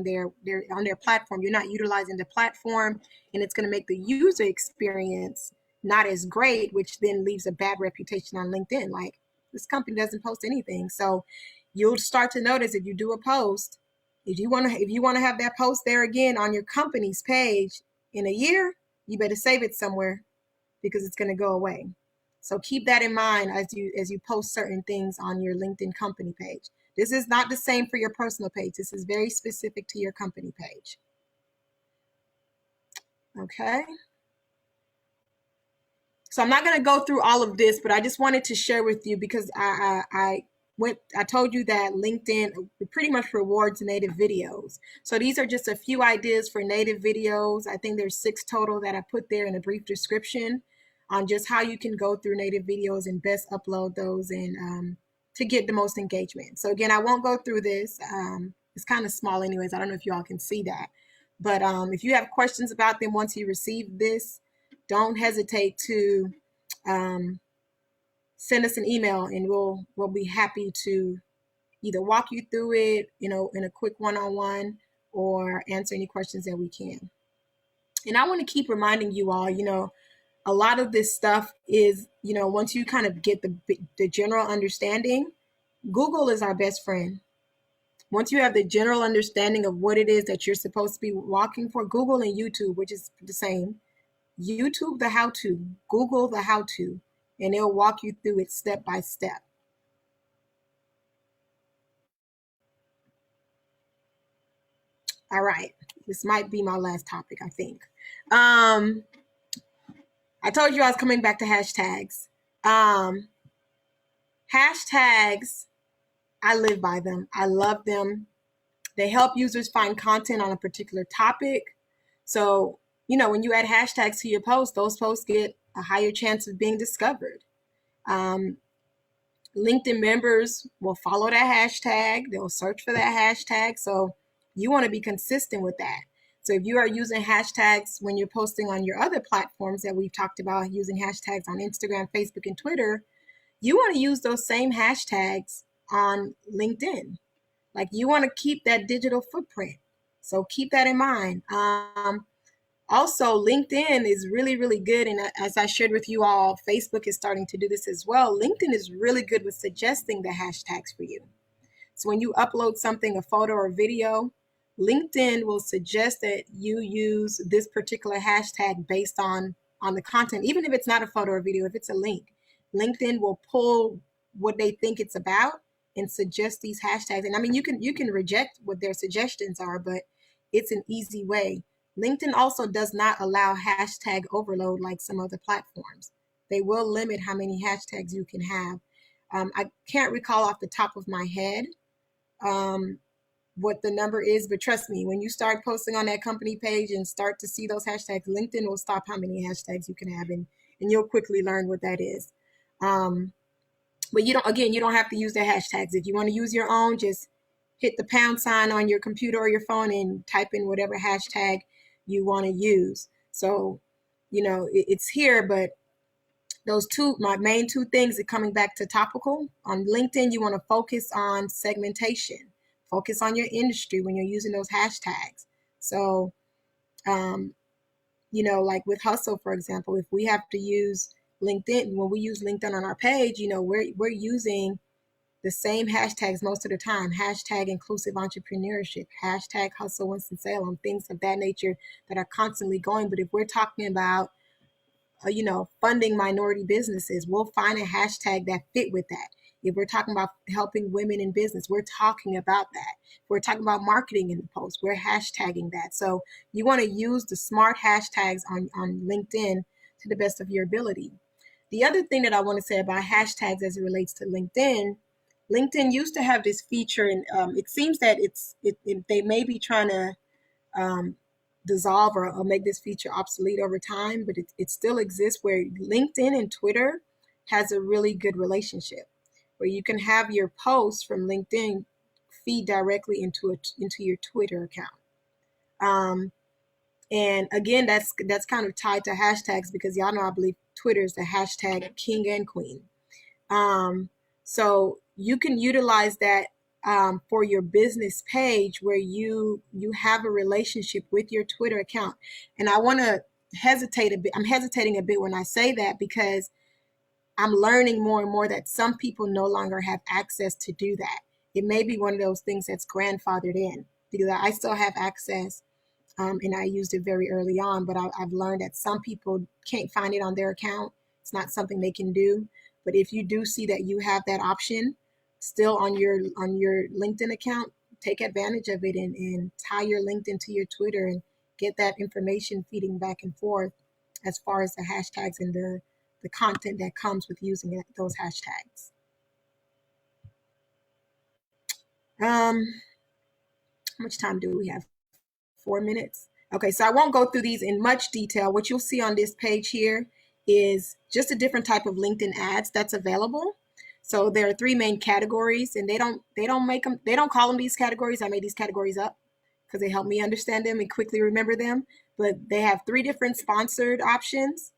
on their platform, you're not utilizing the platform, and it's going to make the user experience not as great, which then leaves a bad reputation on LinkedIn. Like, this company doesn't post anything. So you'll start to notice if you do a post, if you want to have that post there again on your company's page in a year, you better save it somewhere because it's going to go away. So keep that in mind as you post certain things on your LinkedIn company page. This is not the same for your personal page. This is very specific to your company page. Okay. So I'm not going to go through all of this, but I just wanted to share with you because I told you that LinkedIn pretty much rewards native videos. So these are just a few ideas for native videos. I think there's 6 total that I put there in a brief description on just how you can go through native videos and best upload those and to get the most engagement. So again, I won't go through this. It's kind of small anyways. I don't know if you all can see that. But if you have questions about them once you receive this, don't hesitate to send us an email and we'll be happy to either walk you through it, in a quick one-on-one or answer any questions that we can. And I want to keep reminding you all, a lot of this stuff is, once you kind of get the general understanding, Google is our best friend. Once you have the general understanding of what it is that you're supposed to be walking for, Google and YouTube, which is the same, YouTube the how-to, Google the how-to, and it'll walk you through it step by step. All right, this might be my last topic, I think. I told you I was coming back to hashtags. Hashtags, I live by them. I love them. They help users find content on a particular topic. So, when you add hashtags to your post, those posts get a higher chance of being discovered. LinkedIn members will follow that hashtag. They'll search for that hashtag. So you want to be consistent with that. So if you are using hashtags when you're posting on your other platforms that we've talked about, using hashtags on Instagram, Facebook, and Twitter, you want to use those same hashtags on LinkedIn. Like, you want to keep that digital footprint. So keep that in mind. Also, LinkedIn is really, really good. And as I shared with you all, Facebook is starting to do this as well. LinkedIn is really good with suggesting the hashtags for you. So when you upload something, a photo or video, LinkedIn will suggest that you use this particular hashtag based on the content. Even if it's not a photo or video, if it's a link, LinkedIn will pull what they think it's about and suggest these hashtags. And I mean, you can reject what their suggestions are, but it's an easy way. LinkedIn also does not allow hashtag overload like some other platforms. They will limit how many hashtags you can have. I can't recall off the top of my head what the number is, but trust me, when you start posting on that company page and start to see those hashtags, LinkedIn will stop how many hashtags you can have, and you'll quickly learn what that is. But you don't have to use the hashtags. If you want to use your own, just hit the pound sign on your computer or your phone and type in whatever hashtag you want to use. So, it's here, but my main two things are coming back to topical. On LinkedIn, you want to focus on segmentation, focus on your industry when you're using those hashtags. So, like with Hustle, for example, if we have to use LinkedIn, when we use LinkedIn on our page, we're using the same hashtags most of the time. Hashtag inclusive entrepreneurship, hashtag hustle Winston-Salem, things of that nature that are constantly going. But if we're talking about funding minority businesses, we'll find a hashtag that fit with that. If we're talking about helping women in business, we're talking about that. If we're talking about marketing in the post, we're hashtagging that. So you want to use the smart hashtags on LinkedIn to the best of your ability. The other thing that I want to say about hashtags as it relates to LinkedIn used to have this feature, and it seems that they may be trying to dissolve or make this feature obsolete over time, but it still exists, where LinkedIn and Twitter has a really good relationship, where you can have your posts from LinkedIn feed directly into your Twitter account. And again, that's kind of tied to hashtags, because y'all know I believe Twitter is the hashtag king and queen. So you can utilize that for your business page, where you have a relationship with your Twitter account. And I want to hesitate a bit. I'm hesitating a bit when I say that, because I'm learning more and more that some people no longer have access to do that. It may be one of those things that's grandfathered in, because I still have access, and I used it very early on, but I've learned that some people can't find it on their account. It's not something they can do. But if you do see that you have that option still on your LinkedIn account, take advantage of it and tie your LinkedIn to your Twitter and get that information feeding back and forth as far as the hashtags and the content that comes with using those hashtags. How much time do we have? 4 minutes. Okay, so I won't go through these in much detail. What you'll see on this page here is just a different type of LinkedIn ads that's available. So there are 3 main categories, and they don't call them these categories. I made these categories up because they help me understand them and quickly remember them. But they have 3 different sponsored options,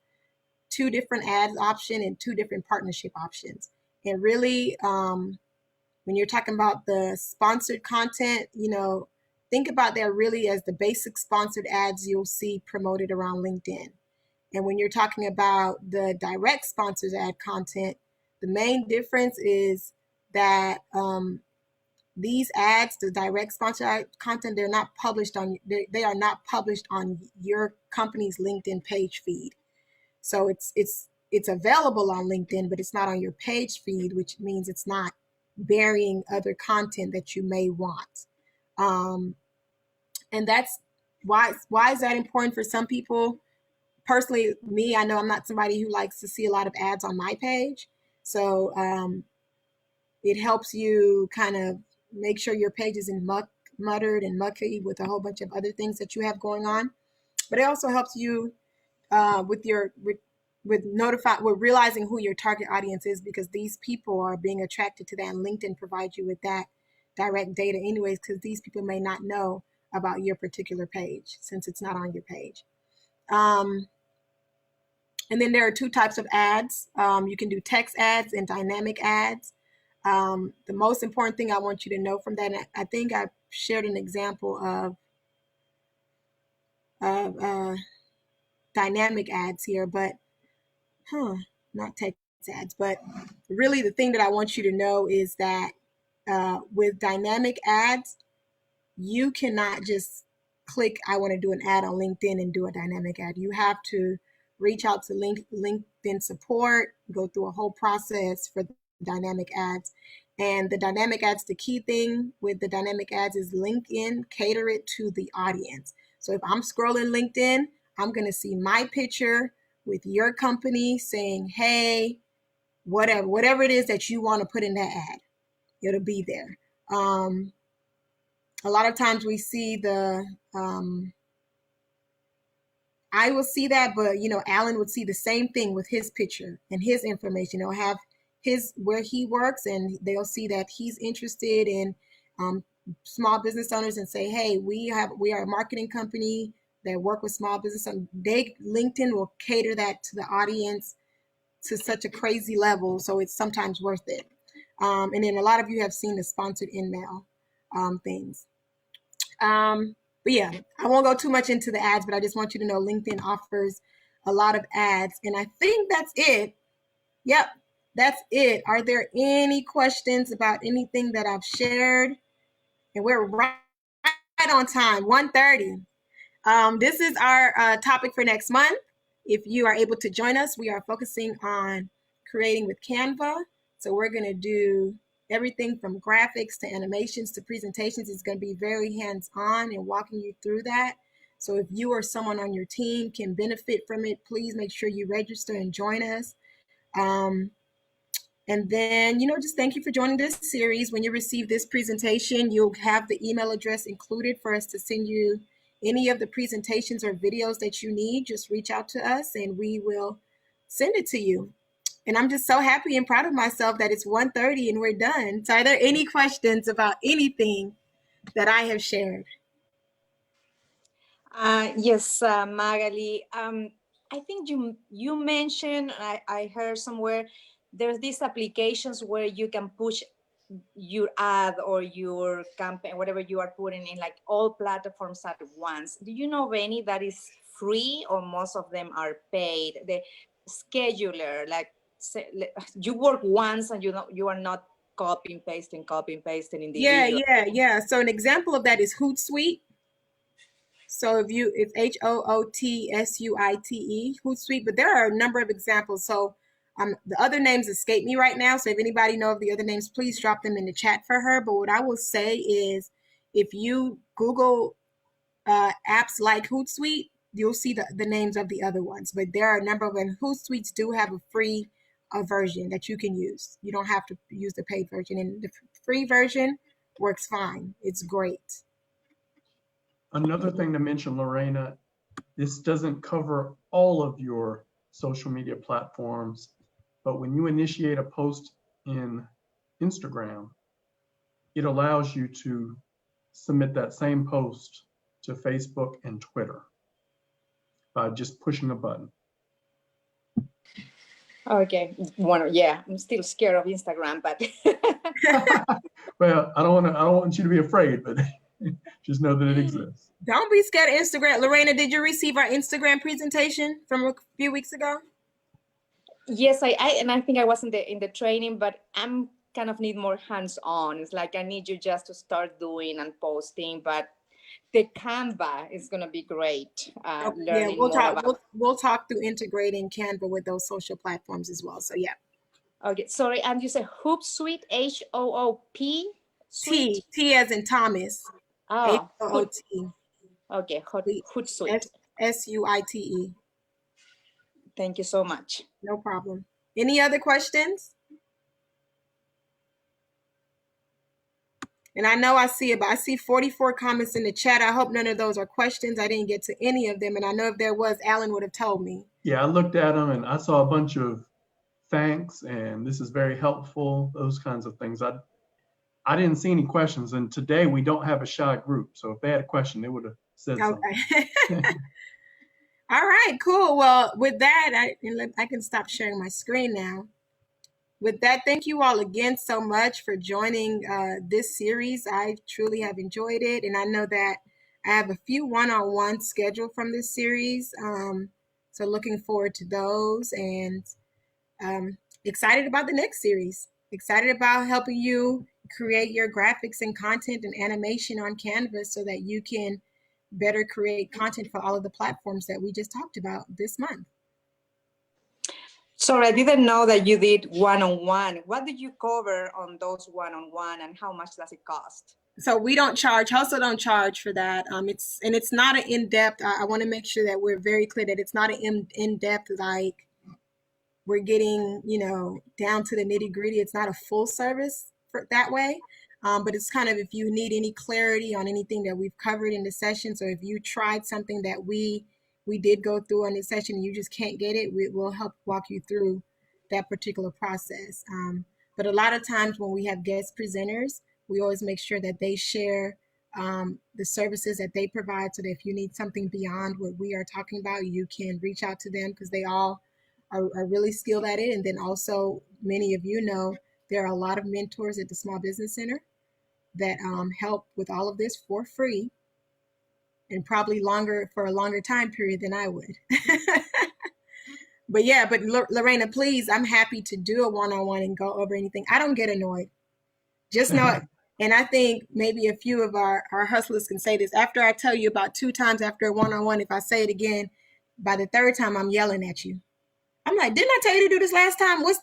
2 different ads option, and 2 different partnership options. And really, when you're talking about the sponsored content, think about that really as the basic sponsored ads you'll see promoted around LinkedIn. And when you're talking about the direct sponsored ad content, the main difference is that these ads, the direct sponsored ad content, they are not published on your company's LinkedIn page feed. So it's available on LinkedIn, but it's not on your page feed, which means it's not burying other content that you may want. And that's why is that important for some people? Personally, me, I know I'm not somebody who likes to see a lot of ads on my page. So it helps you kind of make sure your page isn't muttered and mucky with a whole bunch of other things that you have going on. But it also helps you with realizing who your target audience is, because these people are being attracted to that, and LinkedIn provides you with that direct data anyways, because these people may not know about your particular page since it's not on your page. And then there are 2 types of ads. You can do text ads and dynamic ads. The most important thing I want you to know from that, and I think I shared an example of dynamic ads here, but not text ads. But really the thing that I want you to know is that with dynamic ads, you cannot just click, I want to do an ad on LinkedIn and do a dynamic ad. You have to reach out to LinkedIn support, go through a whole process for the dynamic ads. And the dynamic ads, the key thing with the dynamic ads is LinkedIn cater it to the audience. So if I'm scrolling LinkedIn, I'm going to see my picture with your company saying, hey, whatever it is that you want to put in that ad, it'll be there. A lot of times we see I will see that, but Alan would see the same thing with his picture and his information. They'll have where he works, and they'll see that he's interested in small business owners and say, hey, we are a marketing company that work with small business owners. LinkedIn will cater that to the audience to such a crazy level, so it's sometimes worth it. And then a lot of you have seen the sponsored in-mail things. But yeah, I won't go too much into the ads, but I just want you to know LinkedIn offers a lot of ads. And I think that's it. Yep, that's it. Are there any questions about anything that I've shared? And we're right on time, 1:30. This is our topic for next month. If you are able to join us, we are focusing on creating with Canva. So we're going to do everything from graphics to animations to presentations. It's going to be very hands-on and walking you through that. So if you or someone on your team can benefit from it, please make sure you register and join us. And then, just thank you for joining this series. When you receive this presentation, you'll have the email address included for us to send you any of the presentations or videos that you need. Just reach out to us and we will send it to you. And I'm just so happy and proud of myself that it's 1:30 and we're done. So are there any questions about anything that I have shared? Yes, Magali. I think you mentioned, I heard somewhere, there's these applications where you can push your ad or your campaign, whatever you are putting in, like all platforms at once. Do you know of any that is free, or most of them are paid? The scheduler, like you work once and you are not copying pasting individual. Yeah. So an example of that is Hootsuite. So it's HOOTSUITE, Hootsuite, but there are a number of examples. So the other names escape me right now. So if anybody know of the other names, please drop them in the chat for her. But what I will say is, if you Google apps like Hootsuite, you'll see the names of the other ones. But there are a number of them. Hootsuites do have a free version that you can use. You don't have to use the paid version, and the free version works fine. It's great. Another thing to mention, Lorena, this doesn't cover all of your social media platforms, but when you initiate a post in Instagram, it allows you to submit that same post to Facebook and Twitter by just pushing a button. Okay, I'm still scared of Instagram, but Well, I don't want you to be afraid, but just know that it exists. Don't be scared of Instagram. Lorena, did you receive our Instagram presentation from a few weeks ago? yes, I think I was in the training, but I'm kind of need more hands-on. It's like I need you just to start doing and posting, but the Canva is going to be great. Learning we'll talk through integrating Canva with those social platforms as well. So yeah. Okay, sorry, and you said Hootsuite, HOOP? T as in Thomas. Oh, HOOT. Okay, Hootsuite. SUITE. Thank you so much. No problem. Any other questions? And I know I see 44 comments in the chat. I hope none of those are questions. I didn't get to any of them. And I know if there was, Alan would have told me. Yeah, I looked at them and I saw a bunch of thanks and this is very helpful, those kinds of things. I didn't see any questions. And today we don't have a shy group. So if they had a question, they would have said something. All right, cool. Well, with that, I can stop sharing my screen now. With that, thank you all again so much for joining this series. I truly have enjoyed it. And I know that I have a few one-on-ones scheduled from this series. So looking forward to those, and excited about the next series. Excited about helping you create your graphics and content and animation on Canva so that you can better create content for all of the platforms that we just talked about this month. Sorry, I didn't know that you did one-on-one. What did you cover on those one-on-one, and how much does it cost? So we don't charge, also don't charge for that. It's not an in-depth. I want to make sure that we're very clear that it's not an in-depth, like we're getting, down to the nitty-gritty. It's not a full service for that way. But it's kind of, if you need any clarity on anything that we've covered in the session. So if you tried something that we did go through on this session and you just can't get it, we will help walk you through that particular process. But a lot of times when we have guest presenters, we always make sure that they share the services that they provide, so that if you need something beyond what we are talking about, you can reach out to them, because they all are really skilled at it. And then also, many of you know, there are a lot of mentors at the Small Business Center that help with all of this for free, and probably for a longer time period than I would. But yeah, but Lorena, please, I'm happy to do a one-on-one and go over anything. I don't get annoyed. Just know it. And I think maybe a few of our hustlers can say this. After I tell you about 2 times after a one-on-one, if I say it again, by the 3rd time, I'm yelling at you. I'm like, didn't I tell you to do this last time? What's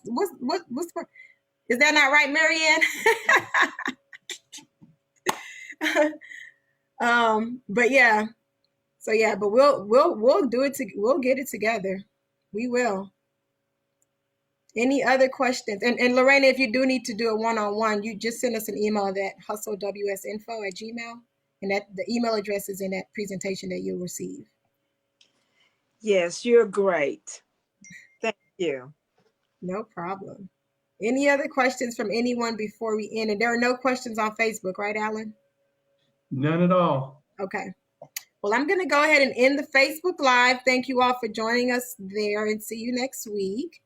is that not right, Marianne? But yeah. So yeah, but we'll do it. We'll get it together. We will. Any other questions? And Lorena, if you do need to do a one-on-one, you just send us an email at hustlewsinfo@gmail, and that the email address is in that presentation that you'll receive. Yes, you're great. Thank you. No problem. Any other questions from anyone before we end? And there are no questions on Facebook, right, Alan? None at all. Okay. Well, I'm going to go ahead and end the Facebook Live. Thank you all for joining us there, and see you next week.